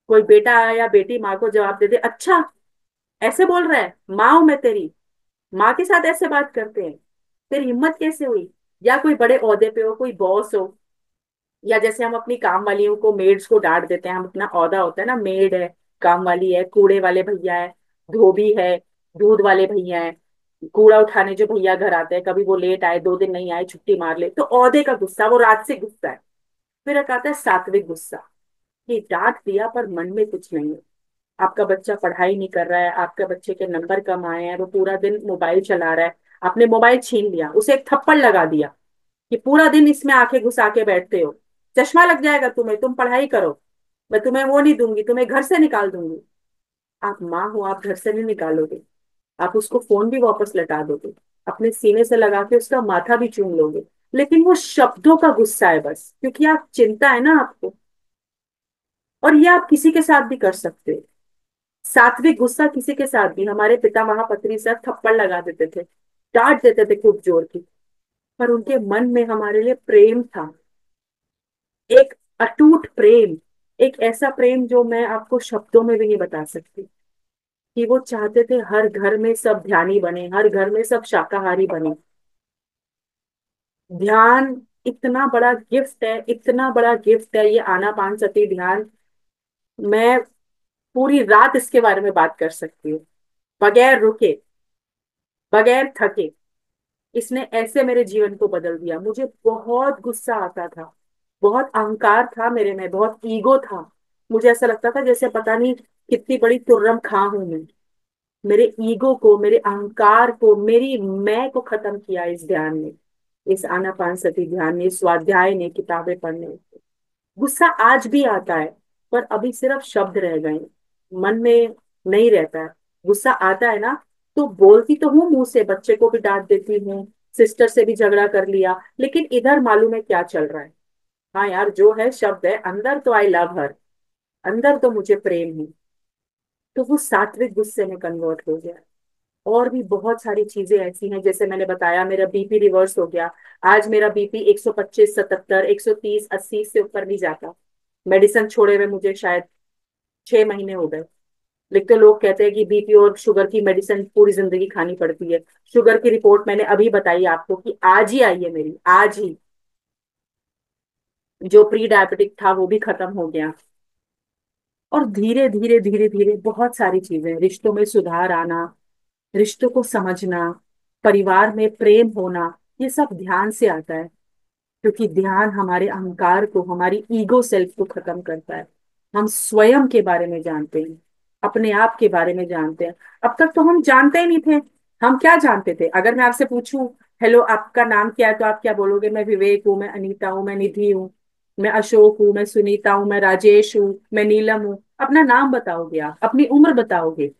कोई बेटा आया या बेटी माँ को जवाब दे दे, अच्छा ऐसे बोल रहा है, माँ हूं मैं तेरी, माँ के साथ ऐसे बात करते हैं, तेरी हिम्मत कैसे हुई। या कोई बड़े ओहदे पे हो, कोई बॉस हो, या जैसे हम अपनी काम वालियों को, मेड्स को डांट देते हैं, हम अपना ओहदा होता है ना, मेड है, काम वाली है, कूड़े वाले भैया है, धोबी है, दूध वाले भैया है, कूड़ा उठाने जो भैया घर आते हैं, कभी वो लेट आए, 2 दिन नहीं आए, छुट्टी मार ले, तो ओहदे का गुस्सा, वो राजसिक गुस्सा है। फिर एक आता है सात्विक गुस्सा, कि डांट दिया पर मन में कुछ नहीं है। आपका बच्चा पढ़ाई नहीं कर रहा है, आपके बच्चे के नंबर कम आए हैं, वो पूरा दिन मोबाइल चला रहा है, आपने मोबाइल छीन लिया, उसे एक थप्पड़ लगा दिया कि पूरा दिन इसमें आंखें घुसा के बैठते हो, चश्मा लग जाएगा तुम्हें, तुम पढ़ाई करो, मैं तुम्हें वो नहीं दूंगी, तुम्हें घर से निकाल दूंगी। आप माँ हो, आप घर से नहीं निकालोगे, आप उसको फोन भी वापस लौटा दोगे, अपने सीने से लगा के उसका माथा भी चूम लोगे, लेकिन वो शब्दों का गुस्सा है बस, क्योंकि आप चिंता है ना आपको। और ये आप किसी के साथ भी कर सकते हो। सात्विक गुस्सा किसी के साथ भी, हमारे पिता महापत्री सर थप्पड़ लगा देते थे, डांट देते थे खूब जोर की, पर उनके मन में हमारे लिए प्रेम था, एक अटूट प्रेम, एक ऐसा प्रेम जो मैं आपको शब्दों में भी नहीं बता सकती। कि वो चाहते थे हर घर में सब ध्यानी बने, हर घर में सब शाकाहारी बने। ध्यान इतना बड़ा गिफ्ट है, इतना बड़ा गिफ्ट है ये आनापान सती ध्यान। मैं पूरी रात इसके बारे में बात कर सकती हूँ, बगैर रुके, बगैर थके। इसने ऐसे मेरे जीवन को बदल दिया। मुझे बहुत गुस्सा आता था, बहुत अहंकार था मेरे में, बहुत ईगो था। मुझे ऐसा लगता था जैसे पता नहीं कितनी बड़ी तुर्रम खां हूं मैं। मेरे ईगो को, मेरे अहंकार को, मेरी मैं को खत्म किया इस ध्यान ने, इस आनापान सती ध्यान ने, स्वाध्याय ने, किताबें पढ़ने से। गुस्सा आज भी आता है, पर अभी सिर्फ शब्द रह गए हैं, मन में नहीं रहता है। गुस्सा आता है ना, तो बोलती तो हूँ मुंह से, बच्चे को भी डांट देती हूँ, सिस्टर से भी झगड़ा कर लिया, लेकिन इधर मालूम है क्या चल रहा है। हाँ यार, जो है शब्द है, अंदर तो आई लव हर, अंदर तो मुझे प्रेम है। तो वो सात्विक गुस्से में कन्वर्ट हो गया। और भी बहुत सारी चीजें ऐसी हैं, जैसे मैंने बताया मेरा बीपी रिवर्स हो गया। आज मेरा बीपी 125, 77, 130, 80 से ऊपर नहीं जाता। मेडिसिन छोड़े हुए मुझे शायद 6 महीने हो गए। लेकिन तो लोग कहते हैं कि बीपी और शुगर की मेडिसिन पूरी जिंदगी खानी पड़ती है। शुगर की रिपोर्ट मैंने अभी बताई आपको, कि आज ही आई है मेरी, आज ही। जो प्री डायबिटिक था वो भी खत्म हो गया। और धीरे धीरे धीरे धीरे बहुत सारी चीजें, रिश्तों में सुधार आना, रिश्तों को समझना, परिवार में प्रेम होना, ये सब ध्यान से आता है। क्योंकि ध्यान हमारे अहंकार को, हमारी ईगो सेल्फ को खत्म करता है। हम स्वयं के बारे में जानते हैं, अपने आप के बारे में जानते हैं। अब तक तो हम जानते ही नहीं थे। हम क्या जानते थे? अगर मैं आपसे पूछूं, हेलो आपका नाम क्या है, तो आप क्या बोलोगे? मैं विवेक हूँ, मैं अनीता हूँ, मैं निधि हूँ, मैं अशोक हूँ, मैं सुनीता हूँ, मैं राजेश हूँ, मैं नीलम हूँ। अपना नाम बताओगे आप, अपनी उम्र बताओगे।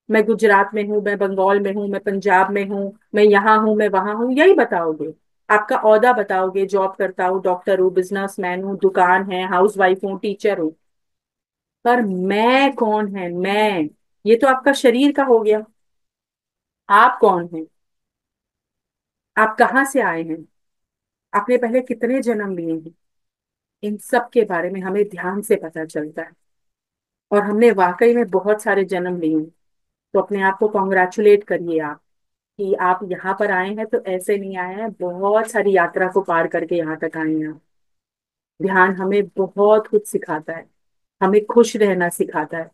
मैं गुजरात में हूँ, मैं बंगाल में हूँ, मैं पंजाब में हूँ, मैं यहाँ हूँ, मैं वहां हूँ, यही बताओगे। आपका ओहदा बताओगे, जॉब करता हूँ, डॉक्टर हूँ, बिजनेसमैन हूँ, दुकान है, हाउस वाइफ हूँ, टीचर हूँ। पर मैं कौन है? मैं, ये तो आपका शरीर का हो गया। आप कौन है? आप कहाँ से आए हैं? आपने पहले कितने जन्म लिए हैं? इन सब के बारे में हमें ध्यान से पता चलता है। और हमने वाकई में बहुत सारे जन्म लिए हैं। तो अपने आप को कॉन्ग्रेचुलेट करिए आप, कि आप यहाँ पर आए हैं तो ऐसे नहीं आए हैं, बहुत सारी यात्रा को पार करके यहाँ तक आए हैं आप। ध्यान हमें बहुत कुछ सिखाता है, हमें खुश रहना सिखाता है।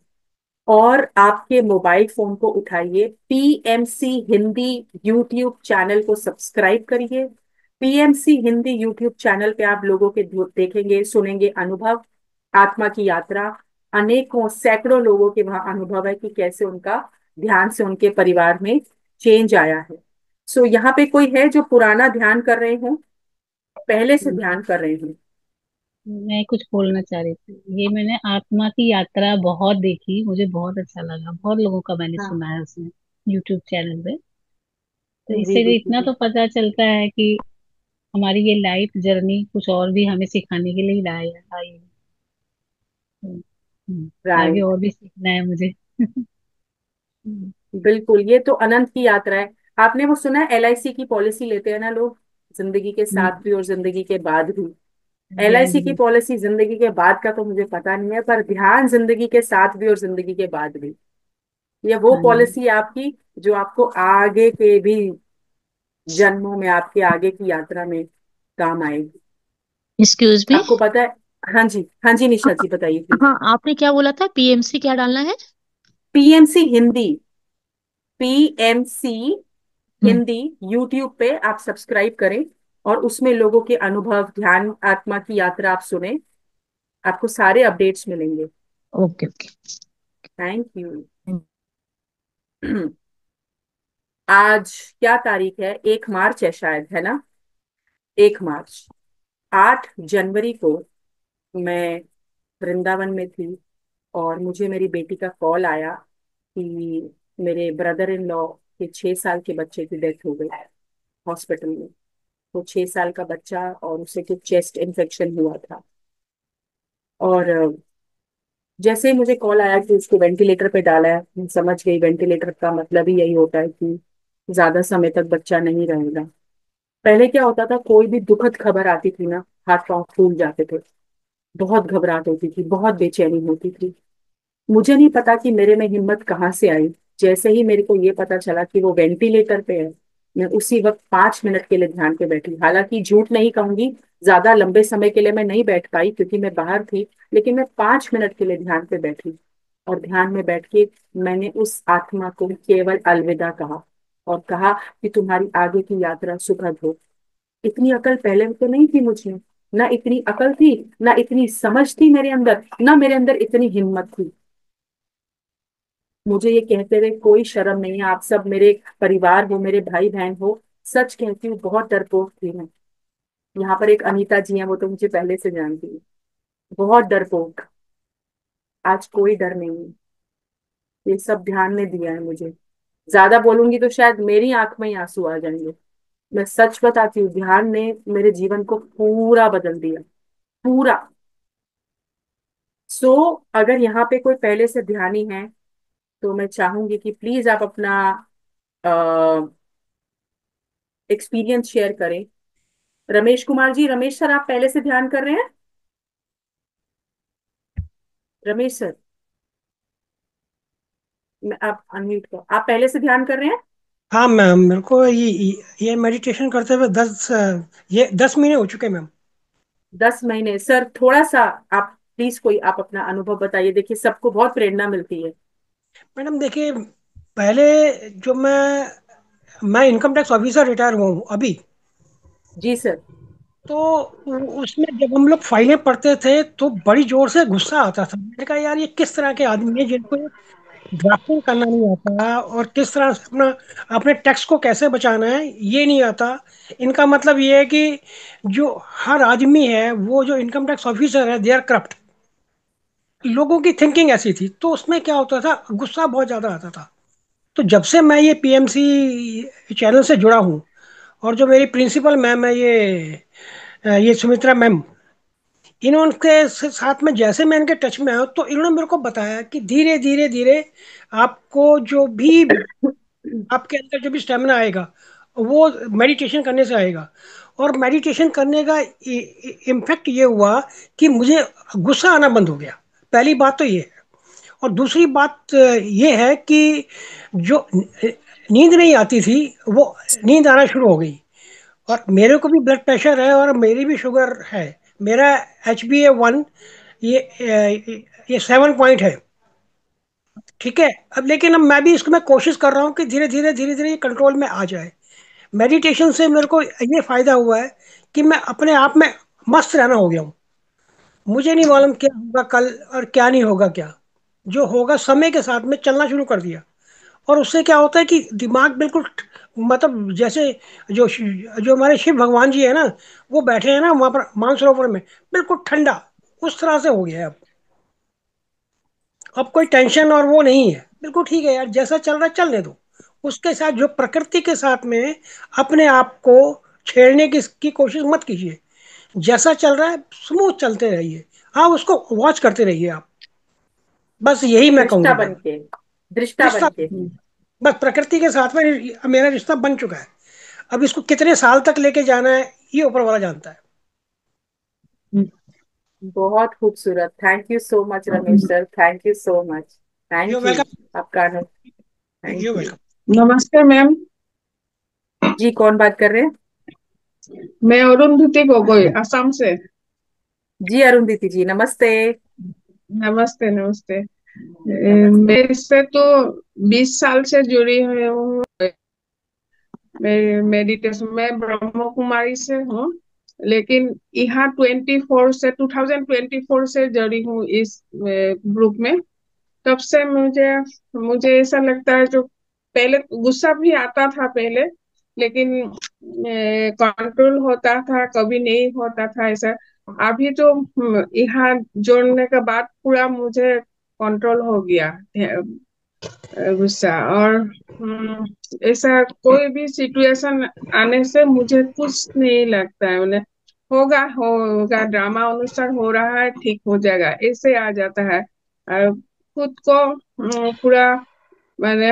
और आपके मोबाइल फोन को उठाइए, पीएमसी हिंदी यूट्यूब चैनल को सब्सक्राइब करिए, पीएमसी हिंदी यूट्यूब चैनल पे आप लोगों के देखेंगे, सुनेंगे अनुभव, आत्मा की यात्रा। अनेकों सैकड़ों लोगों के वहां अनुभव है कि कैसे उनका ध्यान से उनके परिवार में चेंज आया है। सो यहाँ पे कोई है जो पुराना ध्यान कर रहे हो, पहले से ध्यान कर रहे हो? मैं कुछ बोलना चाह रही थी। ये मैंने आत्मा की यात्रा बहुत देखी, मुझे बहुत अच्छा लगा। बहुत लोगों का मैंने हाँ सुना है उसमें, यूट्यूब चैनल पे। तो जी इससे जी इतना जी। तो पता चलता है कि हमारी ये लाइफ जर्नी कुछ और भी हमें सिखाने के लिए लाई आई है। आगे राइट। और भी सीखना है मुझे। बिल्कुल, ये तो अनंत की यात्रा है। आपने वो सुना है एलआईसी की पॉलिसी लेते हैं ना लोग, जिंदगी के साथ भी और जिंदगी के बाद भी। हाँ जी, हाँ एलआईसी की जी। पॉलिसी जिंदगी के बाद का तो मुझे पता नहीं है, पर ध्यान जिंदगी के साथ भी और जिंदगी के बाद भी। ये वो हाँ जी। पॉलिसी आपकी जो आपको आगे के भी जन्मों में, आपके आगे की यात्रा में काम आएगी। Excuse me. आपको पता है? हाँ जी, हाँ जी निशा जी बताइए प्लीज। हाँ, आपने क्या बोला था? पीएमसी क्या डालना है? पीएमसी हिंदी, पीएमसी हम्म। हिंदी यूट्यूब पे आप सब्सक्राइब करें, और उसमें लोगों के अनुभव, ध्यान, आत्मा की यात्रा आप सुने। आपको सारे अपडेट्स मिलेंगे। Okay okay. Thank you. आज क्या तारीख है? 1 मार्च है शायद, है ना? 1 मार्च। 8 जनवरी को मैं वृंदावन में थी, और मुझे मेरी बेटी का कॉल आया कि मेरे ब्रदर इन लॉ के 6 साल के बच्चे की डेथ हो गई हॉस्पिटल में। वो 6 साल का बच्चा, और उसे कुछ चेस्ट इन्फेक्शन हुआ था। और जैसे ही मुझे कॉल आया कि उसको वेंटिलेटर पे डाला है, मैं समझ गई वेंटिलेटर का मतलब ही यही होता है कि ज्यादा समय तक बच्चा नहीं रहेगा। पहले क्या होता था, कोई भी दुखद खबर आती थी ना, हाथ पांव फूल जाते थे, बहुत घबराहट होती थी, बहुत बेचैनी होती थी। मुझे नहीं पता कि मेरे में हिम्मत कहाँ से आई। जैसे ही मेरे को ये पता चला कि वो वेंटिलेटर पे है, मैं उसी वक्त 5 मिनट के लिए ध्यान पे बैठी। हालांकि झूठ नहीं कहूंगी, ज्यादा लंबे समय के लिए मैं नहीं बैठ पाई क्योंकि मैं बाहर थी, लेकिन मैं 5 मिनट के लिए ध्यान पे बैठी। और ध्यान में बैठ के मैंने उस आत्मा को केवल अलविदा कहा, और कहा कि तुम्हारी आगे की यात्रा सुखद हो। इतनी अकल पहले तो नहीं थी मुझे, ना इतनी अकल थी, ना इतनी समझ थी मेरे अंदर, ना मेरे अंदर इतनी हिम्मत थी। मुझे ये कहते हुए कोई शर्म नहीं है, आप सब मेरे परिवार हो, मेरे भाई बहन हो। सच कहती हूँ, बहुत डरपोक थी मैं। यहाँ पर एक अनीता जी हैं, वो तो मुझे पहले से जानती है। बहुत डरपोक। आज कोई डर नहीं है। ये सब ध्यान ने दिया है मुझे। ज्यादा बोलूंगी तो शायद मेरी आंख में ही आंसू आ जाएंगे। मैं सच बताती हूँ, ध्यान ने मेरे जीवन को पूरा बदल दिया, पूरा। सो अगर यहाँ पे कोई पहले से ध्यानी है, तो मैं चाहूंगी कि प्लीज आप अपना एक्सपीरियंस शेयर करें। रमेश कुमार जी, रमेश सर, आप पहले से ध्यान कर रहे हैं? रमेश सर, आप अनम्यूट कर, आप पहले से ध्यान कर रहे हैं? हाँ मैम, मेरे को ये मेडिटेशन करते हुए 10 महीने हो चुके हैं मैम। 10 महीने? सर थोड़ा सा आप प्लीज, कोई आप अपना अनुभव बताइए, देखिए सबको बहुत प्रेरणा मिलती है। मैडम देखिए, पहले जो मैं इनकम टैक्स ऑफिसर रिटायर हुआ हूँ अभी। जी सर। तो उसमें जब हम लोग फाइलें पढ़ते थे तो बड़ी जोर से गुस्सा आता था। मैंने कहा यार, ये किस तरह के आदमी है जिनको ड्राफ्टिंग करना नहीं आता, और किस तरह से अपने टैक्स को कैसे बचाना है ये नहीं आता। इनका मतलब ये है कि जो हर आदमी है, वो जो इनकम टैक्स ऑफिसर है, दे आर करप्ट। लोगों की थिंकिंग ऐसी थी, तो उसमें क्या होता था, गुस्सा बहुत ज़्यादा आता था। तो जब से मैं ये पीएमसी चैनल से जुड़ा हूँ, और जो मेरी प्रिंसिपल मैम है, ये सुमित्रा मैम, इन्होंने साथ में जैसे मैं इनके टच में आया, तो इन्होंने मेरे को बताया कि धीरे धीरे धीरे आपको जो भी, आपके अंदर जो भी स्टेमिना आएगा, वो मेडिटेशन करने से आएगा। और मेडिटेशन करने का इम्फेक्ट ये हुआ कि मुझे गुस्सा आना बंद हो गया। पहली बात तो ये है। और दूसरी बात ये है कि जो नींद नहीं आती थी, वो नींद आना शुरू हो गई। और मेरे को भी ब्लड प्रेशर है, और मेरी भी शुगर है। मेरा HbA1 ये 7 पॉइंट है। ठीक है। अब लेकिन अब मैं भी इसको मैं कोशिश कर रहा हूँ कि धीरे धीरे धीरे धीरे ये कंट्रोल में आ जाए। मेडिटेशन से मेरे को ये फायदा हुआ है कि मैं अपने आप में मस्त रहना हो गया हूँ। मुझे नहीं मालूम क्या होगा कल और क्या नहीं होगा क्या। जो होगा समय के साथ में चलना शुरू कर दिया। और उससे क्या होता है कि दिमाग बिल्कुल मतलब जैसे जो हमारे शिव भगवान जी है ना, वो बैठे हैं ना वहां पर मानसरोवर में, बिल्कुल ठंडा, उस तरह से हो गया है अब। अब कोई टेंशन और वो नहीं है, बिल्कुल ठीक है यार, जैसा चल रहा है चलने दो। उसके साथ जो प्रकृति के साथ में अपने आप को छेड़ने की कोशिश मत कीजिए। जैसा चल रहा है स्मूथ चलते रहिए। हाँ, उसको वॉच करते रहिए आप। बस यही मैं दृष्टा कहूंगा बन बस। के, दृष्टा रिश्ता, बन के। बस प्रकृति के साथ में मेरा रिश्ता बन चुका है। अब इसको कितने साल तक लेके जाना है, ये ऊपर वाला जानता है। बहुत खूबसूरत, thank you so much Ramesh sir, thank you so much. You thank you. Welcome. आपका थैंक यू यू। वेलकम। नमस्ते मैम। जी, कौन बात कर रहे हैं? मैं अरुंधति गोगोई असम से। जी अरुंधति जी, नमस्ते। नमस्ते नमस्ते। नमस्ते। मैं इससे तो 20 साल से जुड़ी हुई हूँ। मैं मेडिटेशन में ब्रह्म कुमारी से हूँ, लेकिन यहाँ 2024 से जुड़ी हूँ इस ग्रुप में। तब से मुझे मुझे ऐसा लगता है, जो पहले गुस्सा भी आता था पहले, लेकिन कंट्रोल होता था, कभी नहीं होता था ऐसा। अभी तो यहाँ जोड़ने के बाद पूरा मुझे कंट्रोल हो गया गुस्सा। और ऐसा कोई भी सिचुएशन आने से मुझे कुछ नहीं लगता है, उन्हें होगा होगा, ड्रामा अनुसार हो रहा है, ठीक हो जाएगा, ऐसे आ जाता है। और खुद को पूरा मैंने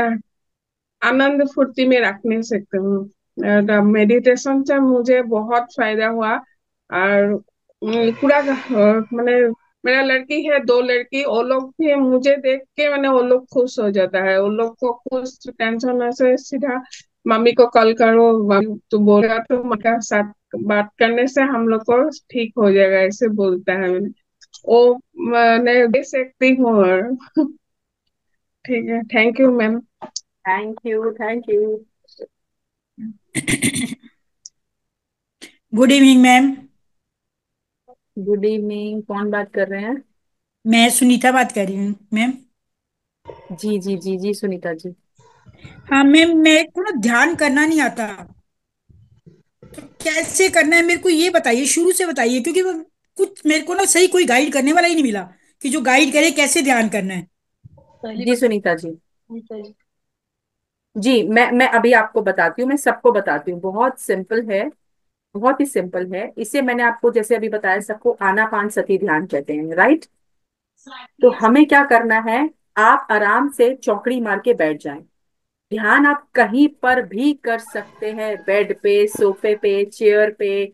आनंद फुर्ती में रखने सकते हूँ। मेडिटेशन से मुझे बहुत फायदा हुआ। और पूरा मैंने, मेरा लड़की है, 2 लड़की, वो लोग भी मुझे देख के मैंने, वो लोग खुश हो जाता है। वो लोग को कुछ टेंशन है से सीधा मम्मी को कॉल करो, मम्मी तू बोलेगा तो मम्मी के साथ बात करने से हम लोग को ठीक हो जाएगा, ऐसे बोलता है। मैंने वो मैं दे सकती हूँ। और ठीक है, thank you ma'am. Thank you, thank you. Good evening ma'am. Good evening, कौन बात कर रहे हैं? मैं सुनीता बात कर रही हूँ मैम। जी जी जी जी, सुनीता जी। हाँ मैम, मेरे को ना ध्यान करना नहीं आता, तो कैसे करना है मेरे को ये बताइए, शुरू से बताइए, क्योंकि कुछ मेरे को ना सही कोई गाइड करने वाला ही नहीं मिला कि जो गाइड करे कैसे ध्यान करना है। जी सुनीता जी। जी, मैं अभी आपको बताती हूँ, मैं सबको बताती हूँ, बहुत सिंपल है। बहुत ही सिंपल है। इसे मैंने आपको जैसे अभी बताया, सबको आनापान सती ध्यान कहते हैं, राइट? तो हमें क्या करना है, आप आराम से चौकड़ी मार के बैठ जाएं। ध्यान आप कहीं पर भी कर सकते हैं, बेड पे, सोफे पे, चेयर पे,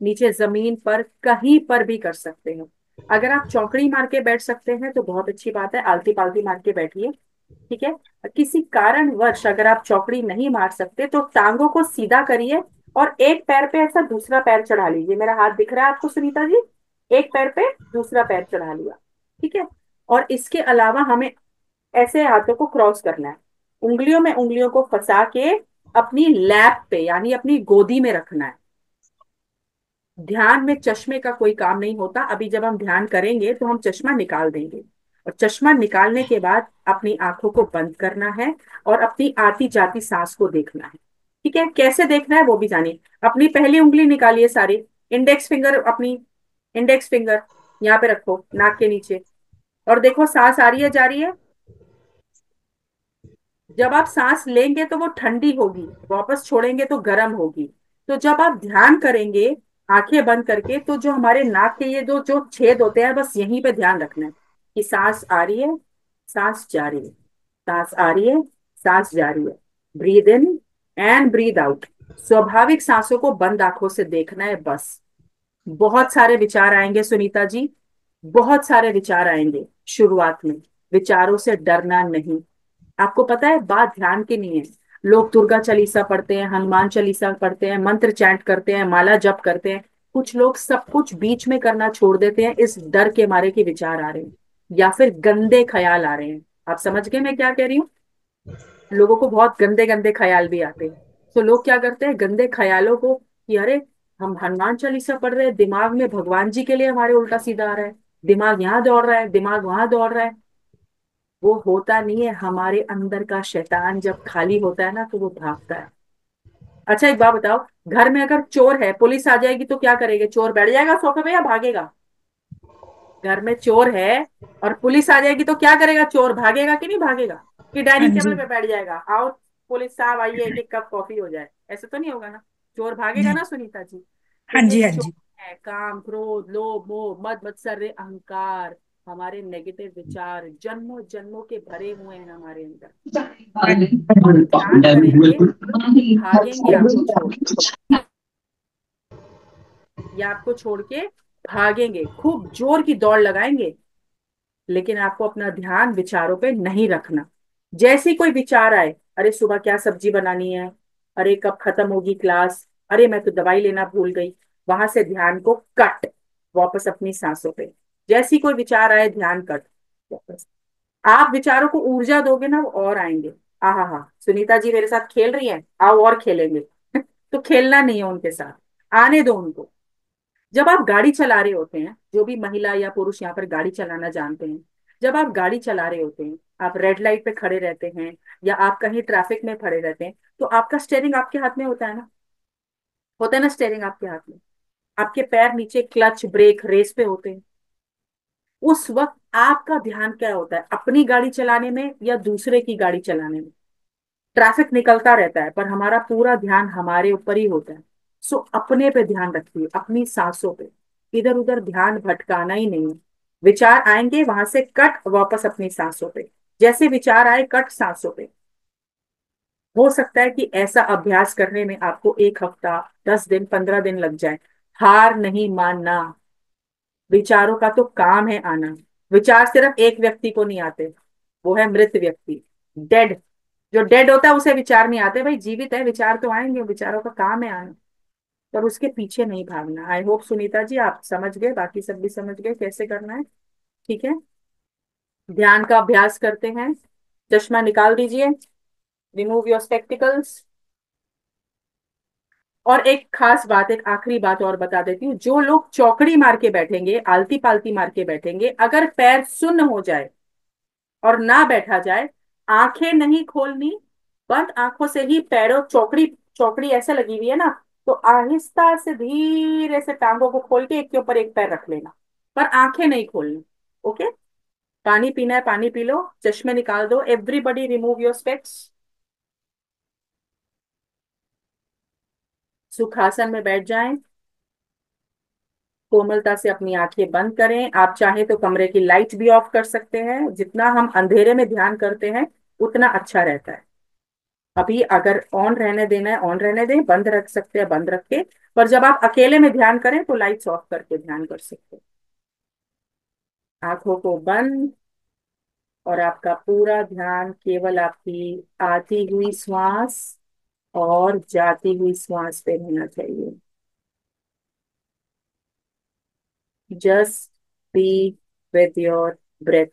नीचे जमीन पर, कहीं पर भी कर सकते हैं। अगर आप चौकड़ी मार के बैठ सकते हैं तो बहुत अच्छी बात है, आलती पालती मार के बैठिए। ठीक है। किसी कारणवश अगर आप चौकड़ी नहीं मार सकते तो टांगों को सीधा करिए और एक पैर पे ऐसा दूसरा पैर चढ़ा लीजिए। मेरा हाथ दिख रहा है आपको सुनीता जी? एक पैर पे दूसरा पैर चढ़ा लिया। ठीक है। और इसके अलावा हमें ऐसे हाथों को क्रॉस करना है, उंगलियों में उंगलियों को फंसा के अपनी लैप पे यानी अपनी गोदी में रखना है। ध्यान में चश्मे का कोई काम नहीं होता। अभी जब हम ध्यान करेंगे तो हम चश्मा निकाल देंगे, और चश्मा निकालने के बाद अपनी आंखों को बंद करना है और अपनी आती जाती सांस को देखना है। ठीक है, कैसे देखना है वो भी जानिए। अपनी पहली उंगली निकालिए सारी, इंडेक्स फिंगर, अपनी इंडेक्स फिंगर यहाँ पे रखो नाक के नीचे, और देखो सांस आ रही है, जा रही है। जब आप सांस लेंगे तो वो ठंडी होगी, वापस छोड़ेंगे तो गर्म होगी। तो जब आप ध्यान करेंगे आंखें बंद करके, तो जो हमारे नाक के ये दो जो छेद होते हैं, बस यहीं पे ध्यान रखना है कि सांस आ रही है, सांस जा रही है, सांस आ रही है, सांस जा रही है। Breathe in and breathe out. स्वाभाविक सांसों को बंद आंखों से देखना है बस। बहुत सारे विचार आएंगे सुनीता जी, बहुत सारे विचार आएंगे शुरुआत में। विचारों से डरना नहीं। आपको पता है बात ध्यान की नहीं है। लोग दुर्गा चालीसा पढ़ते हैं, हनुमान चालीसा पढ़ते हैं, मंत्र चैंट करते हैं, माला जप करते हैं। कुछ लोग सब कुछ बीच में करना छोड़ देते हैं इस डर के मारे कि विचार आ रहे हैं या फिर गंदे ख्याल आ रहे हैं। आप समझ गए मैं क्या कह रही हूँ? लोगों को बहुत गंदे गंदे ख्याल भी आते हैं। तो लोग क्या करते हैं, गंदे ख्यालों को कि अरे हम हनुमान चालीसा पढ़ रहे हैं, दिमाग में भगवान जी के लिए हमारे उल्टा सीधा आ रहा है, दिमाग यहाँ दौड़ रहा है, दिमाग वहां दौड़ रहा है। वो होता नहीं है, हमारे अंदर का शैतान जब खाली होता है ना तो वो भागता है। अच्छा एक बात बताओ, घर में अगर चोर है, पुलिस आ जाएगी तो क्या करेगा? चोर बैठ जाएगा सोफे पे या भागेगा? घर में चोर है और पुलिस आ जाएगी तो क्या करेगा? चोर भागेगा कि नहीं भागेगा? कि हाँ डाइनिंग जी। टेबल पे बैठ जाएगा, आओ पुलिस साहब आइए, एक एक कप कॉफी हो जाए? ऐसे तो नहीं होगा ना। चोर भागेगा नहीं। ना सुनीता जी। तो हाँ ये जी, हाँ चोर जी। है, काम क्रोध लोभ मोह मद मत्सर्य अहंकार, हमारे नेगेटिव विचार जन्मों जन्मों के भरे हुए हैं हमारे अंदर। हाँ जी। और ध्यान करेंगे, भागेंगे आपको छोड़ के, या आपको छोड़ के भागेंगे, खूब जोर की दौड़ लगाएंगे, लेकिन आपको अपना ध्यान विचारों पे नहीं रखना। जैसे ही कोई विचार आए, अरे सुबह क्या सब्जी बनानी है, अरे कब खत्म होगी क्लास, अरे मैं तो दवाई लेना भूल गई, वहां से ध्यान को कट, वापस अपनी सांसों पे। जैसे ही कोई विचार आए, ध्यान कट, वापस। आप विचारों को ऊर्जा दोगे ना, वो और आएंगे। आहा हा, सुनीता जी मेरे साथ खेल रही हैं, आओ और खेलेंगे। तो खेलना नहीं है उनके साथ, आने दो उनको। जब आप गाड़ी चला रहे होते हैं, जो भी महिला या पुरुष यहाँ पर गाड़ी चलाना जानते हैं, जब आप गाड़ी चला रहे होते हैं, आप रेड लाइट पे खड़े रहते हैं या आप कहीं ट्रैफिक में खड़े रहते हैं, तो आपका स्टेयरिंग आपके हाथ में होता है ना? होता है ना स्टेयरिंग आपके हाथ में? आपके पैर नीचे क्लच ब्रेक रेस पे होते हैं। उस वक्त आपका ध्यान क्या होता है, अपनी गाड़ी चलाने में या दूसरे की गाड़ी चलाने में? ट्रैफिक निकलता रहता है पर हमारा पूरा ध्यान हमारे ऊपर ही होता है। सो अपने पे ध्यान रखिए, अपनी सांसों पे, इधर उधर ध्यान भटकाना ही नहीं है। विचार आएंगे वहां से कट, वापस अपनी सांसों पे। जैसे विचार आए कट, सांसों पे। हो सकता है कि ऐसा अभ्यास करने में आपको 1 हफ्ता, 10 दिन, 15 दिन लग जाए। हार नहीं मानना। विचारों का तो काम है आना। विचार सिर्फ एक व्यक्ति को नहीं आते, वो है मृत व्यक्ति, डेड। जो डेड होता है उसे विचार नहीं आते, भाई जीवित है विचार तो आएंगे, विचारों का काम है आना। पर उसके पीछे नहीं भागना। आई होप सुनीता जी आप समझ गए, बाकी सब भी समझ गए कैसे करना है। ठीक है, ध्यान का अभ्यास करते हैं। चश्मा निकाल दीजिए, रिमूव योर स्पेक्टिकल्स। और एक खास बात, एक आखिरी बात और बता देती हूँ, जो लोग चौकड़ी मार के बैठेंगे, आलती पालती मार के बैठेंगे, अगर पैर सुन्न हो जाए और ना बैठा जाए, आंखें नहीं खोलनी, बंद आंखों से ही पैरों, चौकड़ी चौकड़ी ऐसे लगी हुई है ना, तो आहिस्ता से धीरे से टांगों को खोल के एक के ऊपर एक पैर रख लेना, पर आंखें नहीं खोलनी। ओके? पानी पीना है पानी पी लो, चश्मे निकाल दो, एवरीबडी रिमूव योर स्पेक्स। सुखासन में बैठ जाएं, कोमलता से अपनी आंखें बंद करें। आप चाहे तो कमरे की लाइट भी ऑफ कर सकते हैं, जितना हम अंधेरे में ध्यान करते हैं उतना अच्छा रहता है। अभी अगर ऑन रहने देना है ऑन रहने दें, बंद रख सकते हैं बंद रख के, पर जब आप अकेले में ध्यान करें तो लाइट्स ऑफ करके ध्यान कर सकते हैं। आंखों को बंद, और आपका पूरा ध्यान केवल आपकी आती हुई श्वास और जाती हुई श्वास पे रहना चाहिए। Just be with your breath.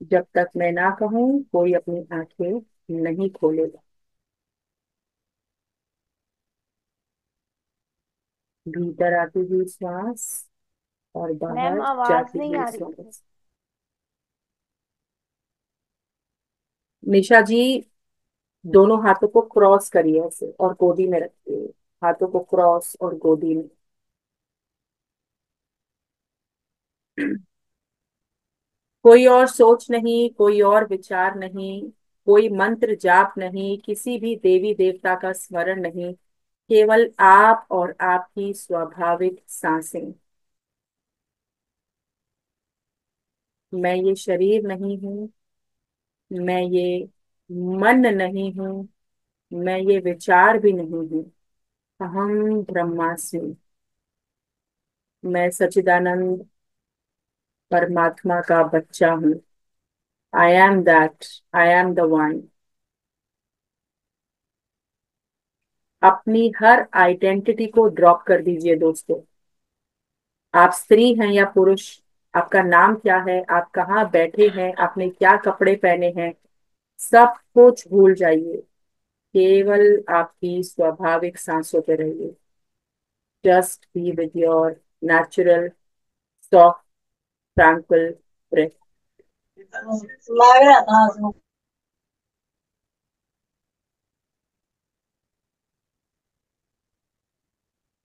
जब तक मैं ना कहूं कोई अपनी आंखें नहीं खोलेगा। भीतर आती हुई श्वास और मैम बाहर आवाज जाती नहीं हुई आ रही थी। श्वास। निशा जी, दोनों हाथों को क्रॉस करिए ऐसे और गोदी में रखिए। हाथों को क्रॉस और गोदी में। कोई और सोच नहीं, कोई और विचार नहीं, कोई मंत्र जाप नहीं, किसी भी देवी देवता का स्मरण नहीं, केवल आप और आपकी स्वाभाविक सांसें। मैं ये शरीर नहीं हूँ, मैं ये मन नहीं हूँ, मैं ये विचार भी नहीं हूँ। अहम ब्रह्मास्मि। मैं सच्चिदानंद परमात्मा का बच्चा हूँ। I am that, I am the one. अपनी हर आइडेंटिटी को ड्रॉप कर दीजिए दोस्तों। आप स्त्री हैं या पुरुष, आपका नाम क्या है, आप कहाँ बैठे हैं, आपने क्या कपड़े पहने हैं, सब कुछ भूल जाइए, केवल आपकी स्वाभाविक सांसों पे रहिए। Just be with your natural soft tranquil breath.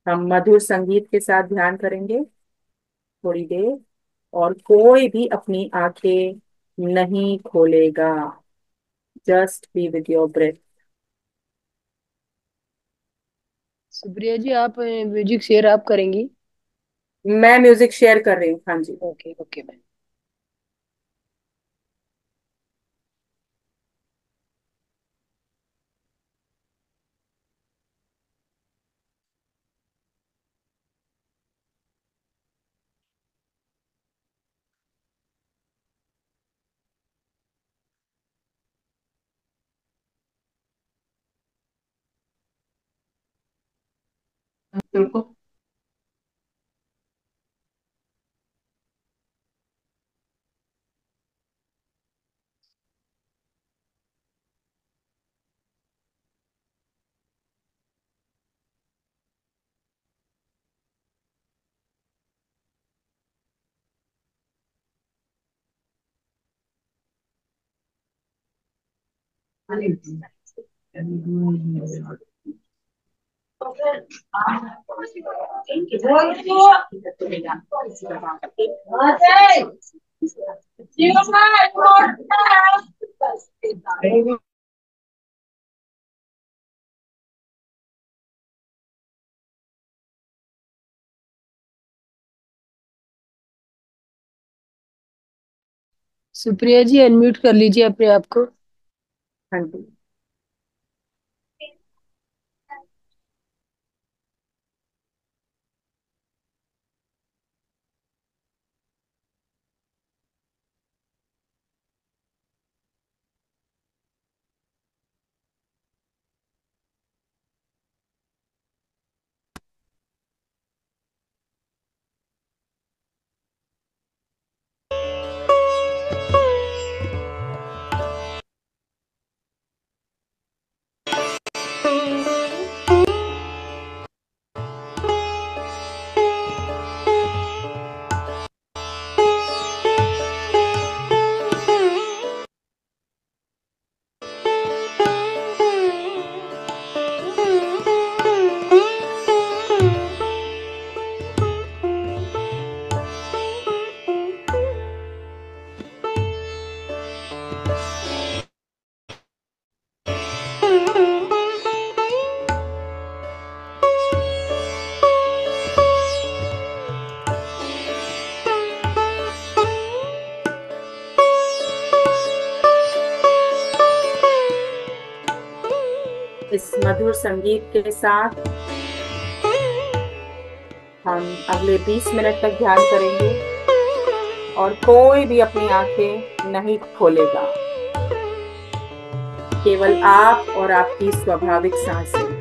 हम मधुर संगीत के साथ ध्यान करेंगे थोड़ी देर, और कोई भी अपनी आंखें नहीं खोलेगा। Just be with your breath. Supriya ji, आप म्यूजिक शेयर आप करेंगी? मैं म्यूजिक शेयर कर रही हूँ, हाँ जी। Okay okay ma'am. बिल्कुल। सुप्रिया जी, अनम्यूट कर लीजिए अपने आप को। हाँ जी। इस मधुर संगीत के साथ हम अगले 20 मिनट तक ध्यान करेंगे, और कोई भी अपनी आंखें नहीं खोलेगा, केवल आप और आपकी स्वाभाविक सांसें।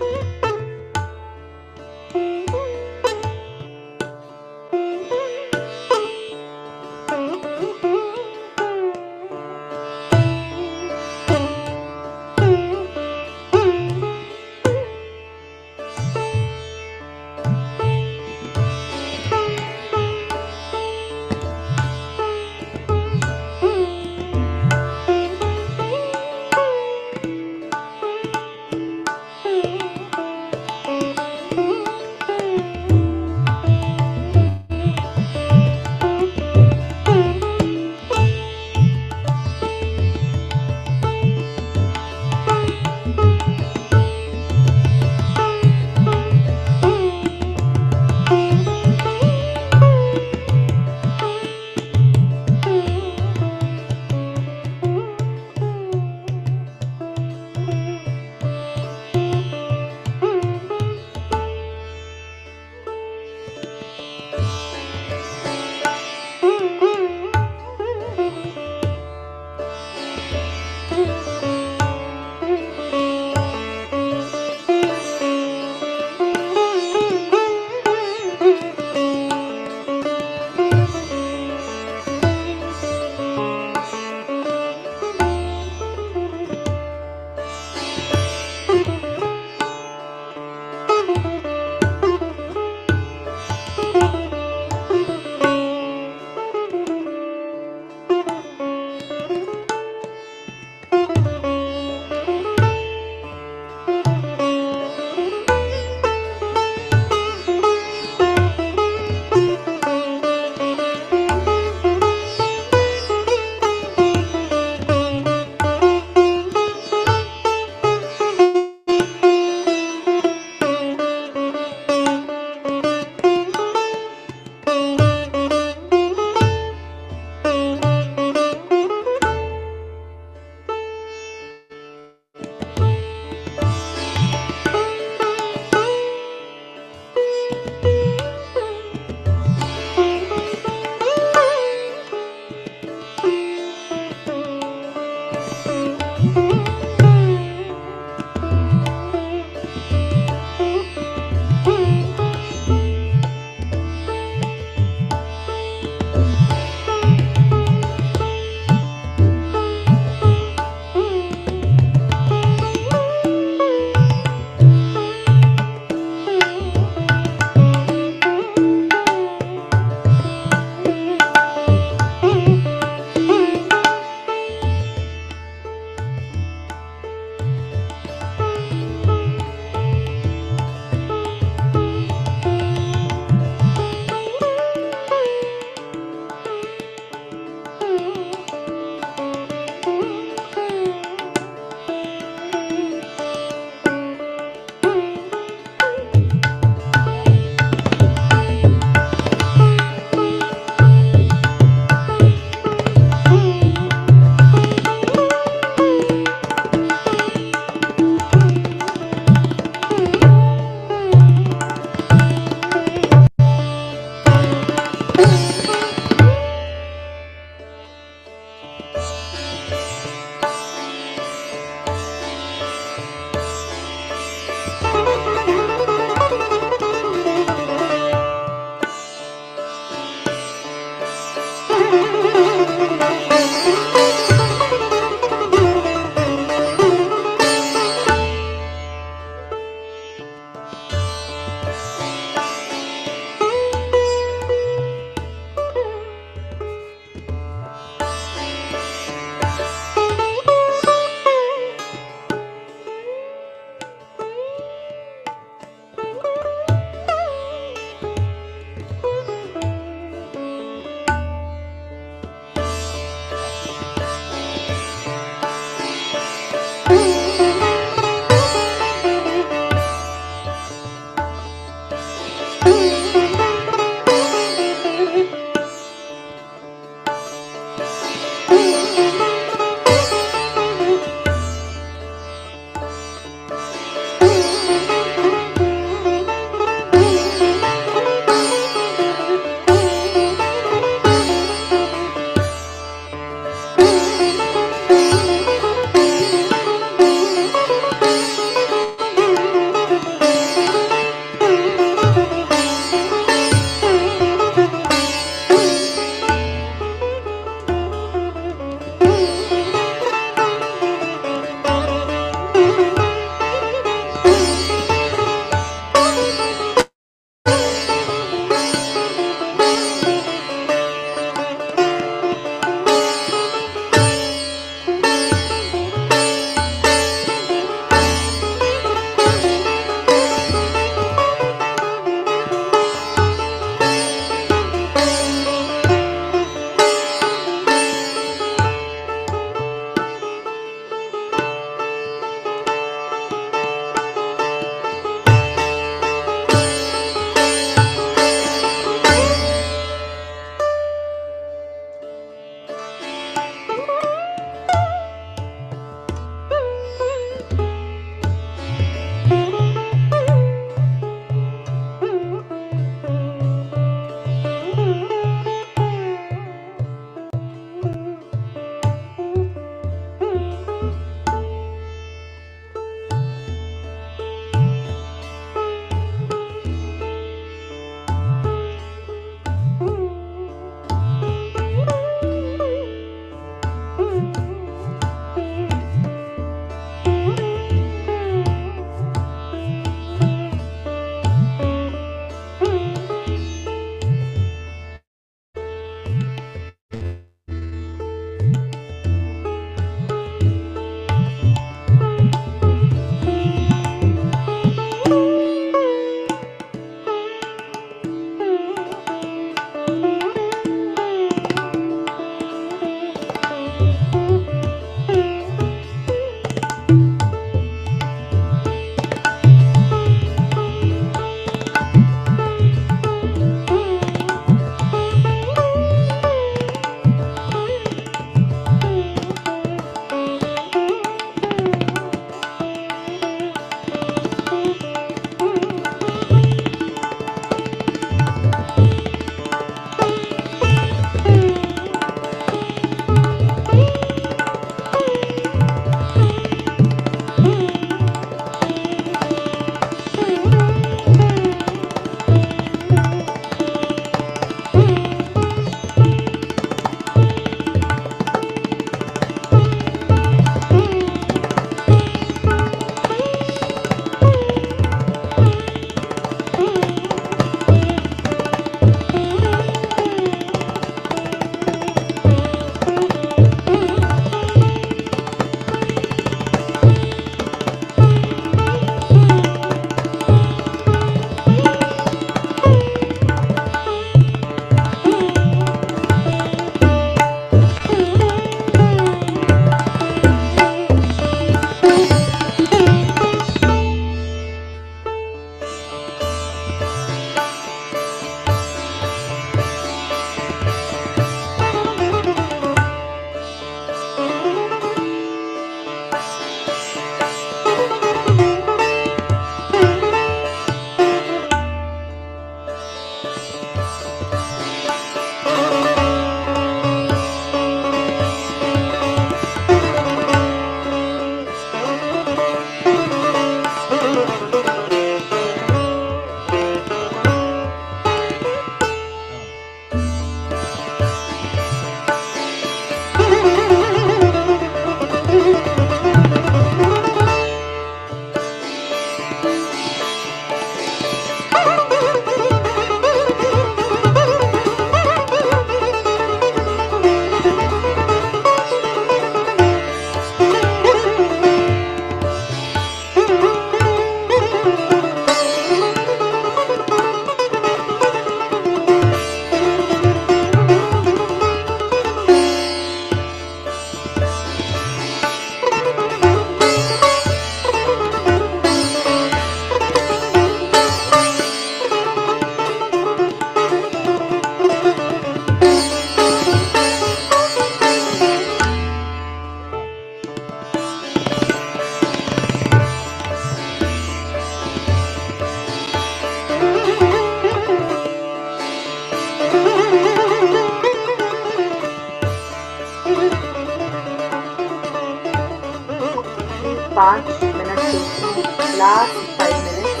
5 मिनट दोस्तों, last 5 minute,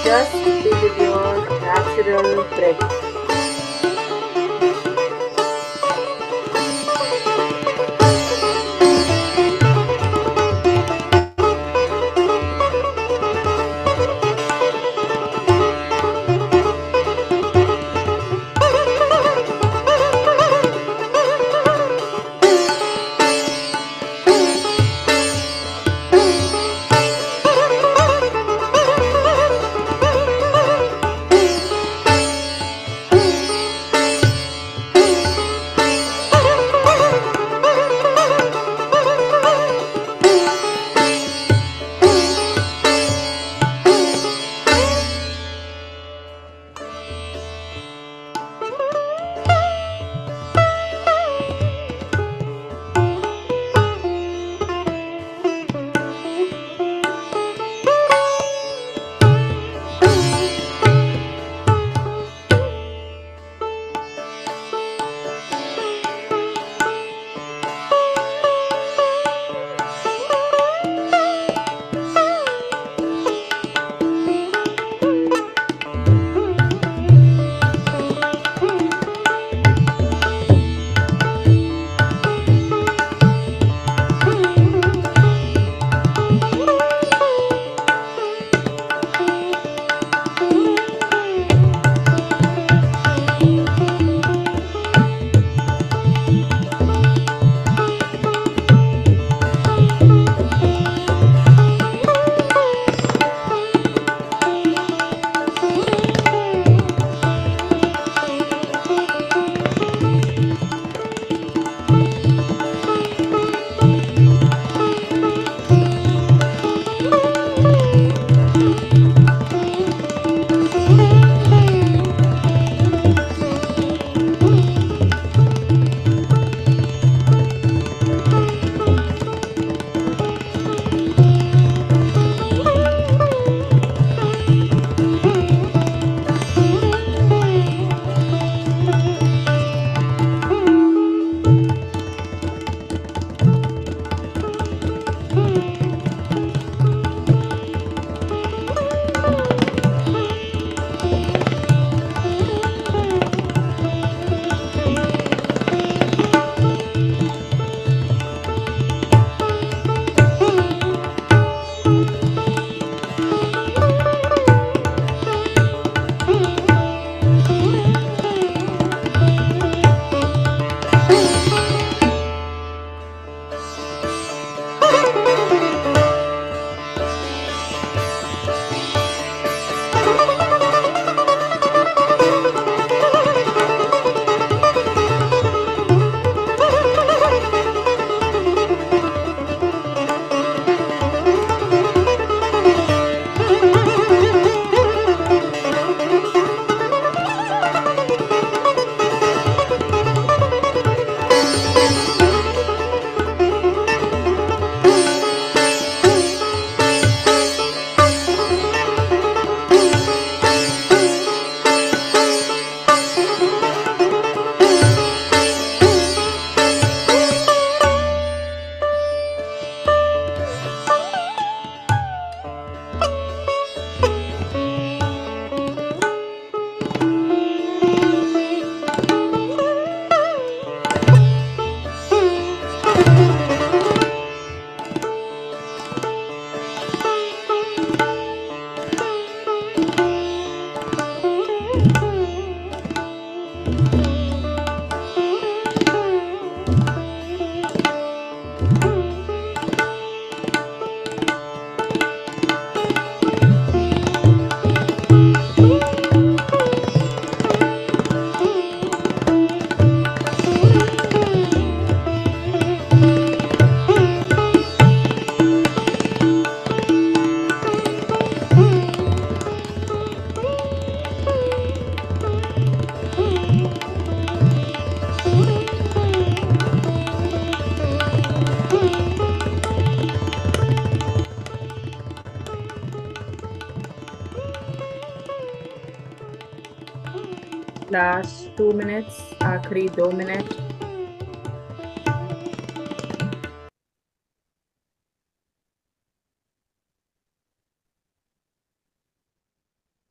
just be with your natural breath. Last 2 minutes, आखिरी 2 मिनट।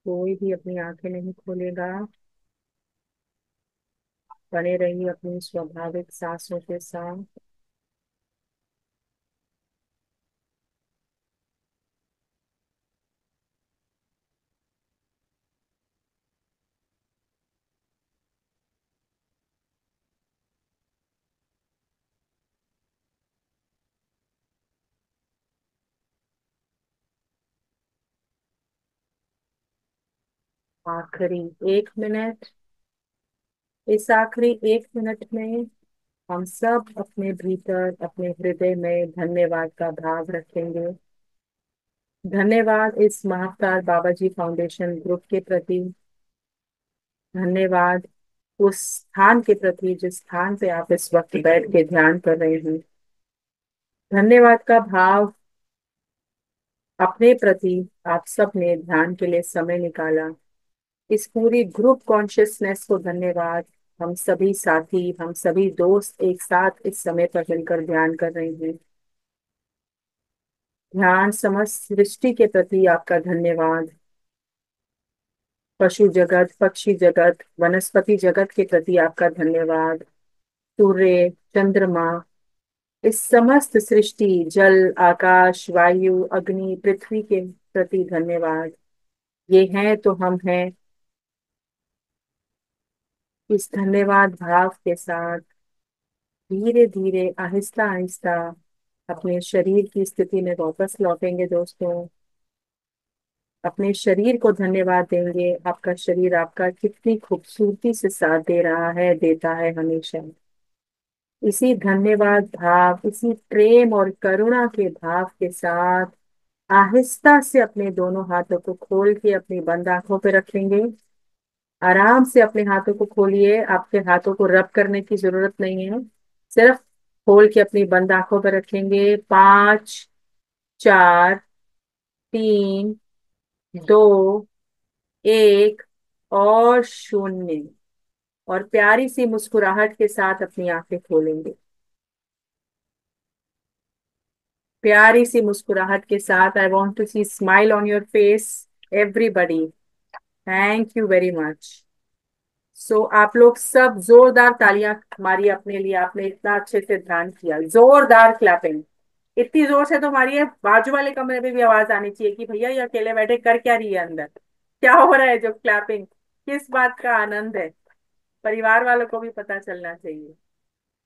कोई भी अपनी आंखें नहीं खोलेगा। बने रहिए अपनी स्वाभाविक सांसों के साथ। आखिरी 1 मिनट। इस आखिरी 1 मिनट में हम सब अपने भीतर, अपने हृदय में धन्यवाद का भाव रखेंगे। धन्यवाद इस महाकाल बाबा जी फाउंडेशन ग्रुप के प्रति। धन्यवाद उस स्थान के प्रति जिस स्थान पे आप इस वक्त बैठ के ध्यान कर रहे हैं। धन्यवाद का भाव अपने प्रति। आप सब ने ध्यान के लिए समय निकाला। इस पूरी ग्रुप कॉन्शियसनेस को धन्यवाद। हम सभी साथी, हम सभी दोस्त एक साथ इस समय पर मिलकर ध्यान कर रहे हैं। ध्यान समस्त सृष्टि के प्रति आपका धन्यवाद। पशु जगत, पक्षी जगत, वनस्पति जगत के प्रति आपका धन्यवाद। सूर्य, चंद्रमा, इस समस्त सृष्टि, जल, आकाश, वायु, अग्नि, पृथ्वी के प्रति धन्यवाद। ये हैं तो हम हैं। इस धन्यवाद भाव के साथ धीरे धीरे, आहिस्ता आहिस्ता अपने शरीर की स्थिति में वापस लौटेंगे दोस्तों। अपने शरीर को धन्यवाद देंगे। आपका शरीर आपका कितनी खूबसूरती से साथ दे रहा है, देता है हमेशा। इसी धन्यवाद भाव, इसी प्रेम और करुणा के भाव के साथ आहिस्ता से अपने दोनों हाथों को खोल के अपनी बंद आंखों पे रखेंगे। आराम से अपने हाथों को खोलिए। आपके हाथों को रब करने की जरूरत नहीं है। सिर्फ खोल के अपनी बंद आंखों पे रखेंगे। 5, 4, 3, 2, 1 और 0। और प्यारी सी मुस्कुराहट के साथ अपनी आंखें खोलेंगे। प्यारी सी मुस्कुराहट के साथ। I want to see smile on your face everybody. Thank you very much. So आप लोग सब जोरदार तालियां मारिए अपने लिए। आपने इतना अच्छे से ध्यान किया। जोरदार क्लैपिंग। इतनी जोर से तो मारिए बाजू वाले कमरे में भी आवाज आनी चाहिए कि भैया ये अकेले बैठे कर क्या रही है अंदर, क्या हो रहा है। जो क्लैपिंग, किस बात का आनंद है, परिवार वालों को भी पता चलना चाहिए।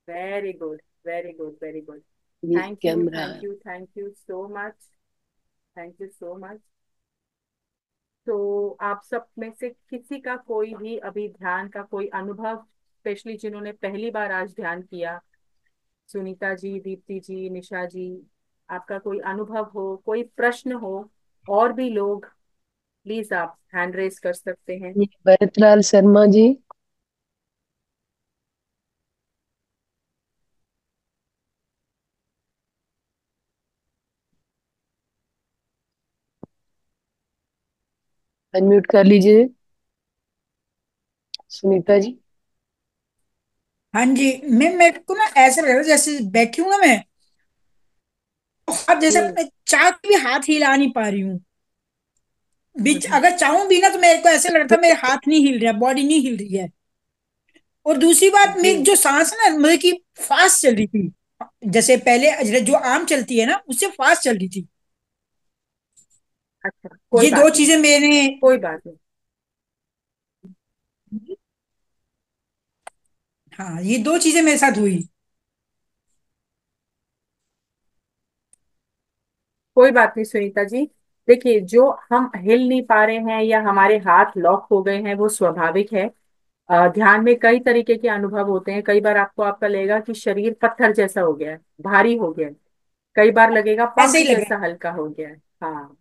Very good, very good, very good. ये thank you, camera thank you, thank you so much. Thank you so much. तो आप सब में से किसी का कोई भी अभी ध्यान का कोई अनुभव, स्पेशली जिन्होंने पहली बार आज ध्यान किया, सुनीता जी, दीप्ति जी, निशा जी, आपका कोई अनुभव हो, कोई प्रश्न हो, और भी लोग, प्लीज आप हैंड रेस कर सकते हैं। ये भरतलाल शर्मा जी। अनम्यूट कर लीजिए सुनीता जी। हाँ जी। मेरे को ना ऐसा लग रहा है जैसे बैठी हूँ ना मैं, अब जैसे जी। अपने चाह के भी हाथ हिला नहीं पा रही हूँ। बीच हम्म, अगर चाहूं भी ना तो मेरे को ऐसे लग रहा था मेरे हाथ नहीं हिल रहा, बॉडी नहीं हिल रही है। और दूसरी बात, जी। मेरी जो सांस है ना, मतलब कि फास्ट चल रही थी। जैसे पहले जो आम चलती है ना, उससे फास्ट चल रही थी। अच्छा, कोई ये दो बात नहीं। चीजें मैंने, कोई बात नहीं। हाँ, ये दो चीजें मेरे साथ हुई। कोई बात नहीं सुनीता जी। देखिए, जो हम हिल नहीं पा रहे हैं या हमारे हाथ लॉक हो गए हैं वो स्वाभाविक है। ध्यान में कई तरीके के अनुभव होते हैं। कई बार आपको आपका लगेगा कि शरीर पत्थर जैसा हो गया है, भारी हो गया है। कई बार लगेगा ऐसे पंख ही लग रहा जैसा हल्का हो गया है। हाँ,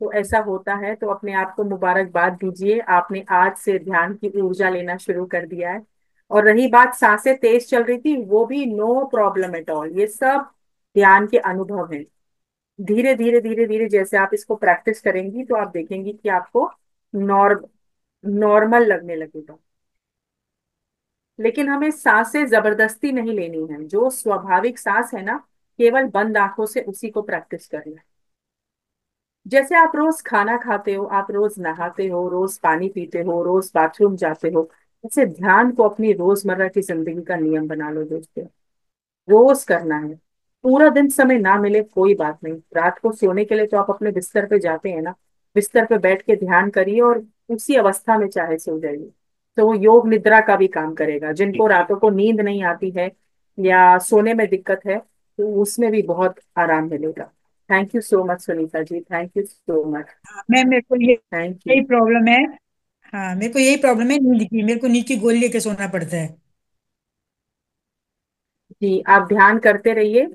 तो ऐसा होता है तो अपने आप को मुबारकबाद दीजिए। आपने आज से ध्यान की ऊर्जा लेना शुरू कर दिया है। और रही बात सांसें तेज चल रही थी, वो भी नो प्रॉब्लम एट ऑल। ये सब ध्यान के अनुभव हैं। धीरे धीरे धीरे धीरे जैसे आप इसको प्रैक्टिस करेंगी तो आप देखेंगी कि आपको नॉर्म नॉर्मल लगने लगेगा। लेकिन हमें सांसें जबरदस्ती नहीं लेनी है। जो स्वाभाविक सांस है ना, केवल बंद आंखों से उसी को प्रैक्टिस करना है। जैसे आप रोज खाना खाते हो, आप रोज नहाते हो, रोज पानी पीते हो, रोज बाथरूम जाते हो, ऐसे ध्यान को अपनी रोजमर्रा की जिंदगी का नियम बना लो दोस्तों। रोज करना है। पूरा दिन समय ना मिले कोई बात नहीं, रात को सोने के लिए तो आप अपने बिस्तर पे जाते हैं ना, बिस्तर पे बैठ के ध्यान करिए और उसी अवस्था में चाहे सो जाइए। तो वो योग निद्रा का भी काम करेगा। जिनको रातों को नींद नहीं आती है या सोने में दिक्कत है, तो उसमें भी बहुत आराम मिलेगा। Thank you so much Sunita ji, thank you so much. हाँ, मैं मेरे को थैंक यही यू। प्रॉब्लम है। हाँ, मेरे को यही प्रॉब्लम है नींद की, मेरे को नींद की गोली लेके सोना पड़ता है। जी आप ध्यान करते रहिए।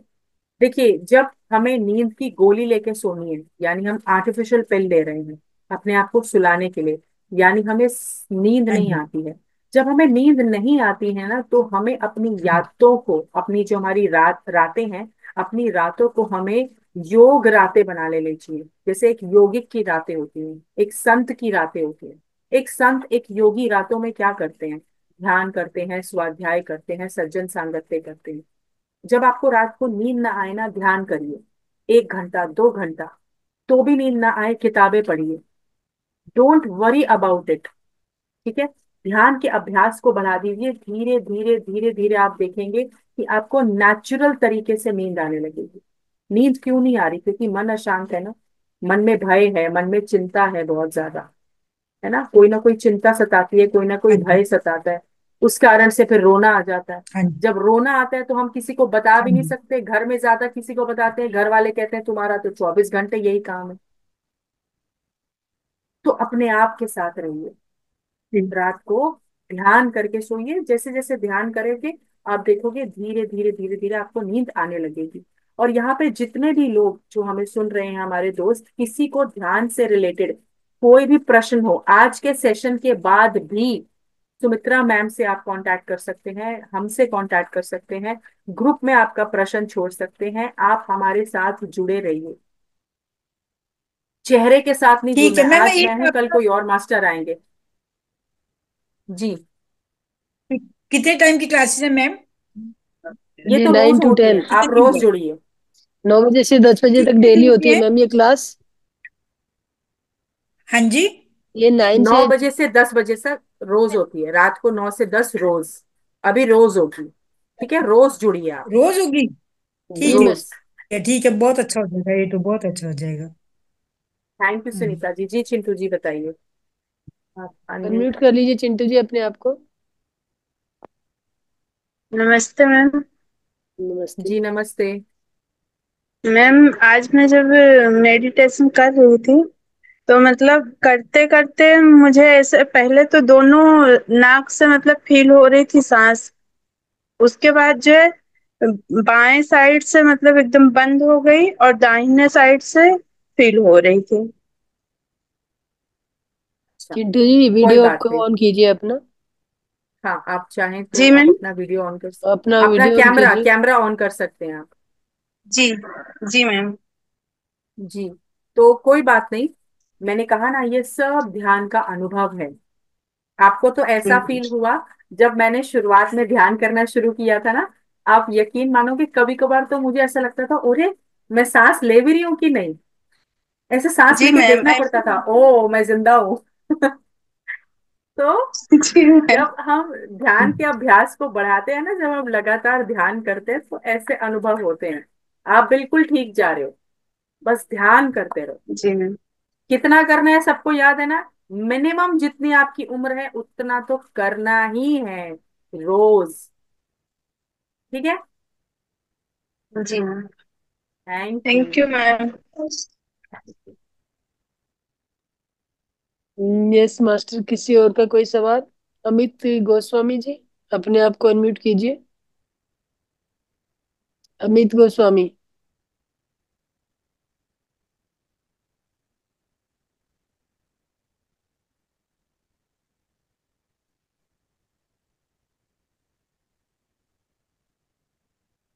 देखिए, जब हमें नींद की गोली लेके सोनी है, यानी हम आर्टिफिशियल पिल ले रहे हैं अपने आप को सुलाने के लिए, यानी हमें नींद हाँ नहीं जी। आती है। जब हमें नींद नहीं आती है ना, तो हमें अपनी यादों को, अपनी जो हमारी रातें हैं, अपनी रातों को हमें योग रातें बना लेनी चाहिए। जैसे एक योगिक की रातें होती हैं, एक संत की रातें होती हैं। एक संत, एक योगी रातों में क्या करते हैं? ध्यान करते हैं, स्वाध्याय करते हैं, सज्जन सांगत्य करते हैं। जब आपको रात को नींद ना आए ना, ध्यान करिए 1 घंटा 2 घंटा। तो भी नींद ना आए, किताबें पढ़िए। Don't worry about it. ठीक है। ध्यान के अभ्यास को बढ़ा दीजिए, धीरे धीरे धीरे धीरे आप देखेंगे कि आपको नेचुरल तरीके से नींद आने लगेगी। नींद क्यों नहीं आ रही? क्योंकि मन अशांत है ना। मन में भय है, मन में चिंता है बहुत ज्यादा, है ना। कोई ना कोई चिंता सताती है, कोई ना कोई हाँ जी। भय सताता है। उस कारण से फिर रोना आ जाता है। हाँ जी। जब रोना आता है तो हम किसी को बता हाँ भी नहीं जी। सकते, घर में ज्यादा किसी को बताते हैं, घर वाले कहते हैं तुम्हारा तो 24 घंटे यही काम है। तो अपने आप के साथ रहिए। जी। रात को ध्यान करके सोइए। जैसे जैसे ध्यान करेंगे, आप देखोगे धीरे धीरे धीरे धीरे आपको नींद आने लगेगी। और यहाँ पे जितने भी लोग जो हमें सुन रहे हैं, हमारे दोस्त, किसी को ध्यान से रिलेटेड कोई भी प्रश्न हो, आज के सेशन के बाद भी सुमित्रा मैम से आप कांटेक्ट कर सकते हैं, हमसे कांटेक्ट कर सकते हैं। ग्रुप में आपका प्रश्न छोड़ सकते हैं। आप हमारे साथ जुड़े रहिए। चेहरे के साथ नहीं ठीक जुड़ना है है। मैम, मैं आज ये मैं हूं, कल आपका कोई और मास्टर आएंगे। जी। कितने टाइम की क्लासेस है मैम? ये ये तो रोज नाइन टू होती टेन हैं, आप कितने दिन रोज की? जुड़िए। 9 बजे से 10 बजे तक कितने डेली दिन होती की है है? मैम ये क्लास। हाँ जी। ये नाइन नौ से बजे से 10 बजे तक रोज होती है, रात को 9 से 10 रोज। अभी रोज होगी। ठीक है, रोज जुड़िए आप। रोज होगी? जी ठीक मैं रोज। है, ठीक है, बहुत अच्छा हो जाएगा, ये तो बहुत अच्छा हो जाएगा। थैंक यू हम्म। सुनीता जी। जी चिंटू जी बताइए। आप अनम्यूट। अनम्यूट कर लीजिए चिंटू जी अपने आप को। नमस्ते मैम। नमस्ते। जी नमस्ते। मैम आज मैं जब मेडिटेशन कर रही थी तो मतलब करते करते मुझे ऐसे पहले तो दोनों नाक से मतलब फील हो रही थी सांस। उसके बाद जो है बाएं साइड से मतलब एकदम बंद हो गई और दाहिने साइड से फील हो रही थी। अच्छा, चिंटू जी कोई वीडियो बात को नहीं। ऑन कीजिए अपना। हाँ, आप चाहें तो जी आप मैम। अपना वीडियो ऑन कर, अपना अपना वीडियो ऑन कैमरा कीजिए। कैमरा ऑन कर सकते हैं आप। जी। जी मैम। जी। तो कोई बात नहीं। मैंने कहा ना, ये सब ध्यान का अनुभव है। आपको तो ऐसा फील हुआ जब मैंने शुरुआत में ध्यान करना शुरू किया था ना। आप यकीन मानोगे, कभी कभार तो मुझे ऐसा लगता था, अरे मैं सांस ले भी रही हूँ कि नहीं। ऐसे सांस जी लेके मैम देखना पड़ता ऐसे था, ओ मैं जिंदा हूँ। तो जी मैम। जब हम ध्यान के अभ्यास को बढ़ाते हैं ना, जब हम लगातार ध्यान करते हैं, तो ऐसे अनुभव होते हैं। आप बिल्कुल ठीक जा रहे हो। बस ध्यान करते रहो। जी मैम। कितना करना है सबको याद है ना। मिनिमम जितनी आपकी उम्र है उतना तो करना ही है रोज। ठीक है। जी ma'am. Thank you. Thank you ma'am. Yes master, किसी और का कोई सवाल? अमित गोस्वामी जी अपने आप को अनम्यूट कीजिए। अमित गोस्वामी।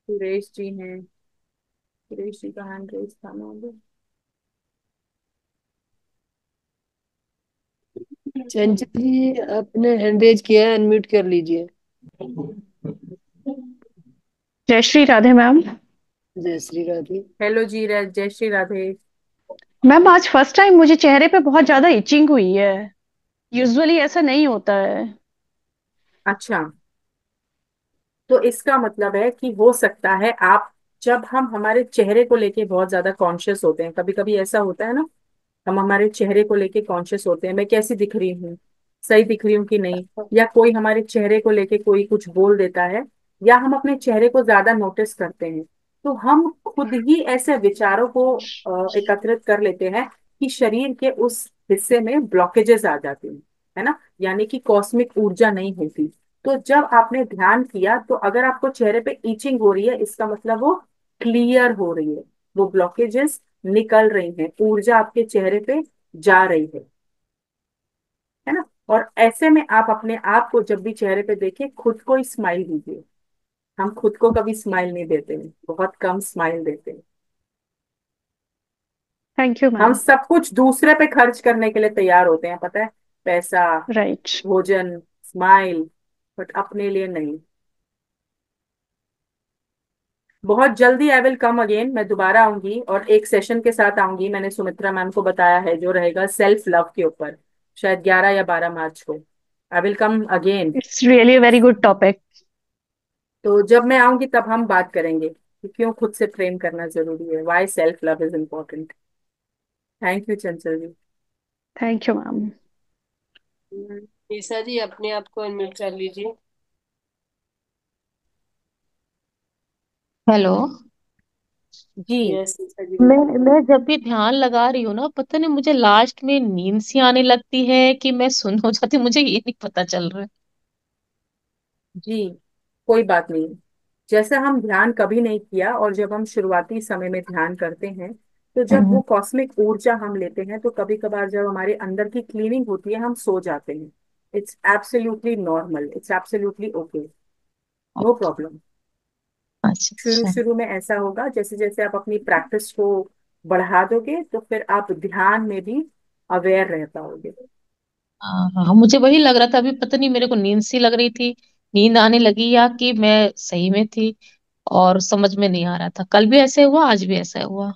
सुरेश जी हैं। सुरेश जी का हैंड रेस था ना अभी। चंचल जी आपने हैंड रेज किया है, अनम्यूट कर लीजिए। जय श्री राधे मैम। जय श्री राधे। हेलो जी, जय श्री राधे। मैम आज फर्स्ट टाइम मुझे चेहरे पे बहुत ज्यादा इचिंग हुई है। यूजुअली ऐसा नहीं होता है। अच्छा, तो इसका मतलब है कि हो सकता है आप, जब हम हमारे चेहरे को लेके बहुत ज्यादा कॉन्शियस होते हैं, कभी कभी ऐसा होता है ना, हम हमारे चेहरे को लेके कॉन्शियस होते हैं, मैं कैसी दिख रही हूँ, सही दिख रही हूँ कि नहीं, या कोई हमारे चेहरे को लेके कोई कुछ बोल देता है, या हम अपने चेहरे को ज्यादा नोटिस करते हैं, तो हम खुद ही ऐसे विचारों को एकत्रित कर लेते हैं कि शरीर के उस हिस्से में ब्लॉकेजेस आ जाते हैं, है ना, यानी कि कॉस्मिक ऊर्जा नहीं होती। तो जब आपने ध्यान किया, तो अगर आपको चेहरे पे ईचिंग हो रही है, इसका मतलब वो क्लियर हो रही है, वो ब्लॉकेजेस निकल रही हैं, ऊर्जा आपके चेहरे पे जा रही है ना। और ऐसे में आप अपने आप को जब भी चेहरे पे देखें, खुद को ही स्माइल दीजिए। हम खुद को कभी स्माइल नहीं देते हैं, बहुत कम स्माइल देते हैं। थैंक यू हम मैम। सब कुछ दूसरे पे खर्च करने के लिए तैयार होते हैं, पता है, पैसा, राइट। भोजन, स्माइल, बट अपने लिए नहीं। बहुत जल्दी आई विल कम अगेन, मैं दोबारा आऊंगी और एक सेशन के साथ आऊंगी, मैंने सुमित्रा मैम को बताया है, जो रहेगा सेल्फ लव के ऊपर, शायद 11 या 12 मार्च को। I will come again. It's really very good topic. तो जब मैं आऊंगी तब हम बात करेंगे कि क्यों खुद से प्रेम करना जरूरी है, why self love is important. Thank you Chanchal ji. Thank you ma'am. Isa ji अपने आप को अनम्यूट कर लीजिए। हेलो। जी। यस ईसा जी मैं बोलिए। मैं जब भी ध्यान लगा रही हूँ ना, पता नहीं मुझे लास्ट में नींद सी आने लगती है कि मैं सुन हो जाती हूँ, मुझे ये नहीं पता चल रहा है। जी, कोई बात नहीं। जैसे हम ध्यान कभी नहीं किया, और जब हम शुरुआती समय में ध्यान करते हैं, तो जब वो हम्म। कॉस्मिक ऊर्जा हम लेते हैं, तो कभी कभार जब हमारे अंदर की क्लीनिंग होती है, हम सो जाते हैं। It's absolutely normal, it's absolutely okay, no problem. अच्छा शुरू अच्छा। शुरू में ऐसा होगा, जैसे जैसे आप अपनी प्रैक्टिस को बढ़ा दोगे, तो फिर आप ध्यान में भी अवेयर रह पाओगे। हाँ हाँ, मुझे वही लग रहा था अभी, पता नहीं मेरे को नींद सी लग रही थी, नींद आने लगी या कि मैं सही में थी, और समझ में नहीं आ रहा था। कल भी ऐसे हुआ, आज भी ऐसा हुआ।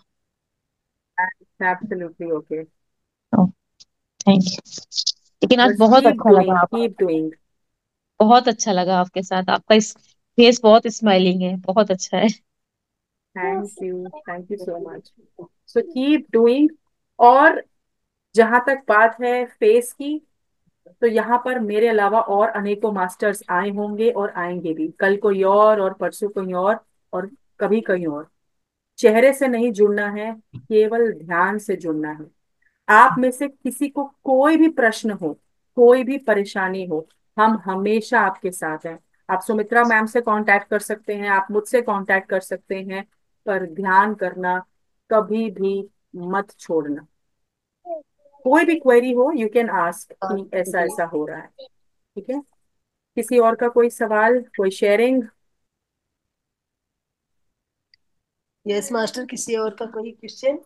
Absolutely okay. Thank you. लेकिन आज बस बहुत कीप अच्छा लगा डूइंग, आप, कीप डूइंग। बहुत अच्छा लगा आपके साथ। आपका इस फेस बहुत स्माइलिंग है, बहुत अच्छा है। Thank you so much. So keep doing. और जहां तक बात है फेस की, तो यहाँ पर मेरे अलावा और अनेकों मास्टर्स आए होंगे और आएंगे भी, कल कोई और परसों कोई और कभी कहीं और। चेहरे से नहीं जुड़ना है, केवल ध्यान से जुड़ना है। आप में से किसी को कोई भी प्रश्न हो, कोई भी परेशानी हो, हम हमेशा आपके साथ हैं। आप सुमित्रा मैम से कांटेक्ट कर सकते हैं, आप मुझसे कांटेक्ट कर सकते हैं, पर ध्यान करना कभी भी मत छोड़ना। कोई भी क्वेरी हो, यू कैन आस्क कि ऐसा ऐसा हो रहा है। ठीक है, किसी और का कोई सवाल, कोई शेयरिंग? यस मास्टर, किसी और का कोई क्वेश्चन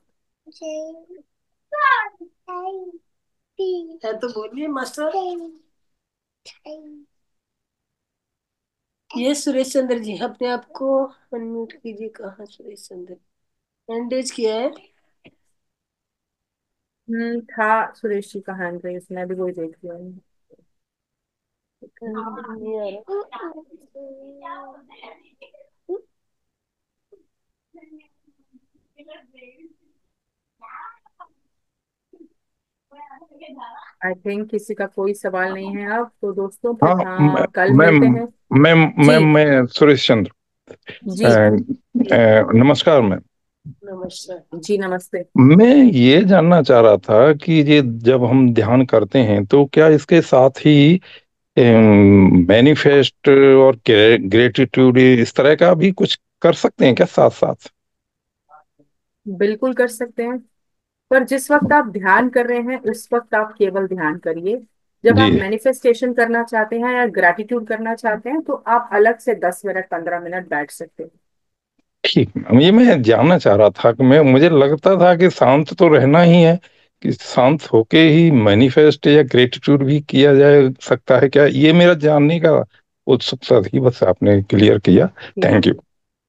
है तो बोलिए मास्टर। ये सुरेश चंद्र जी, अपने आप को अनम्यूट कीजिए। कहाँ सुरेश चंद्र? हैंड रेज किया है। था सुरेश जी का हैंड रेस, मैं भी वही देख रही हूँ। नहीं आ रहा। आई थिंक किसी का कोई सवाल नहीं है अब, तो दोस्तों हाँ, फिर हाँ, कल मैम मिलते हैं। मैम जी। मैम मैं सुरेश चंद्र। जी। नमस्कार मैम। नमस्कार। जी नमस्ते। मैं ये जानना चाह रहा था कि ये जब हम ध्यान करते हैं तो क्या इसके साथ ही मैनिफेस्ट और ग्रेटिट्यूड इस तरह का भी कुछ कर सकते हैं क्या साथ साथ? बिल्कुल कर सकते हैं, पर जिस वक्त आप ध्यान कर रहे हैं, उस वक्त आप केवल ध्यान करिए। जब जी आप मैनिफेस्टेशन करना चाहते हैं या ग्रैटिट्यूड करना चाहते हैं, तो आप अलग से 10 मिनट 15 मिनट बैठ सकते हैं। ठीक मैम, ये मैं जानना चाह रहा था कि मैं मुझे लगता था कि शांत तो रहना ही है, कि शांत होके ही मैनिफेस्ट या ग्रेटिट्यूड भी किया जा सकता है क्या? ये मेरा जानने का उत्सुकता थी, बस आपने क्लियर किया। ठीक थैंक है। You.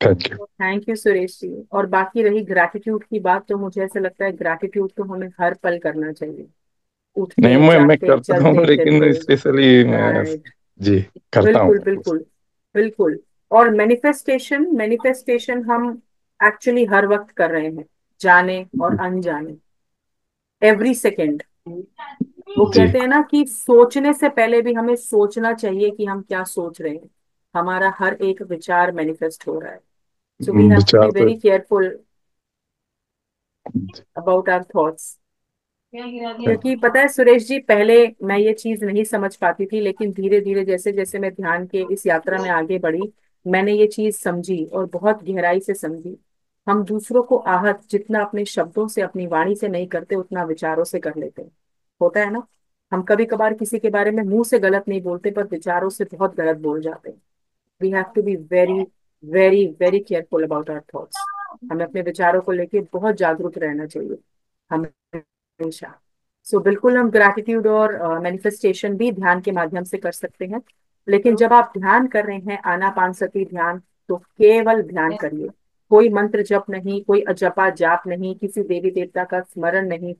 Thank you. Thank you Suresh ji. और बाकी रही ग्रैटिट्यूड की बात, तो मुझे ऐसा लगता है ग्रैटिट्यूड तो हमें हर पल करना चाहिए, नहीं, उठते मैं जागते करता हूँ, चलते लेकिन फिरते। स्पेशली मैं, राइट। जी, करता बिल्कुल हूँ। बिल्कुल बिल्कुल। और मैनिफेस्टेशन मैनिफेस्टेशन हम एक्चुअली हर वक्त कर रहे हैं, जाने और अनजाने, एवरी सेकेंड। वो जी, कहते हैं ना कि सोचने से पहले भी हमें सोचना चाहिए कि हम क्या सोच रहे हैं। हमारा हर एक विचार मैनिफेस्ट हो रहा है। So we have to be विचार तो, very careful about our thoughts. क्योंकि पता है सुरेश जी, पहले मैं ये चीज नहीं समझ पाती थी, लेकिन धीरे धीरे जैसे जैसे मैं ध्यान के इस यात्रा में आगे बढ़ी, मैंने ये चीज समझी और बहुत गहराई से समझी। हम दूसरों को आहत जितना अपने शब्दों से, अपनी वाणी से नहीं करते, उतना विचारों से कर लेते हैं। होता है ना। हम कभी कभार किसी के बारे में मुंह से गलत नहीं बोलते, पर विचारों से बहुत गलत बोल जाते हैं। We have to be very very very careful about our thoughts. हमें अपने विचारों को लेके बहुत जागरूक रहना चाहिए हमेशा। बिल्कुल हम ग्रैटिट्यूड और मैनिफेस्टेशन भी ध्यान के माध्यम से कर सकते हैं। लेकिन जब आप ध्यान कर रहे हैं, आनापानसति ध्यान, तो केवल ध्यान करिए। कोई मंत्र जप नहीं, कोई अजपा जाप नहीं, किसी देवी देवता का स्मरण नहीं,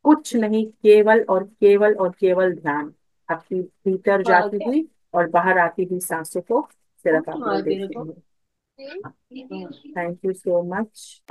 कुछ नहीं। केवल और केवल और केवल ध्यान। आपकी भीतर जाती हुई और बाहर आती हुई सांसों को सिर्फ आप लोग देख रहे हैं। Thank you so much.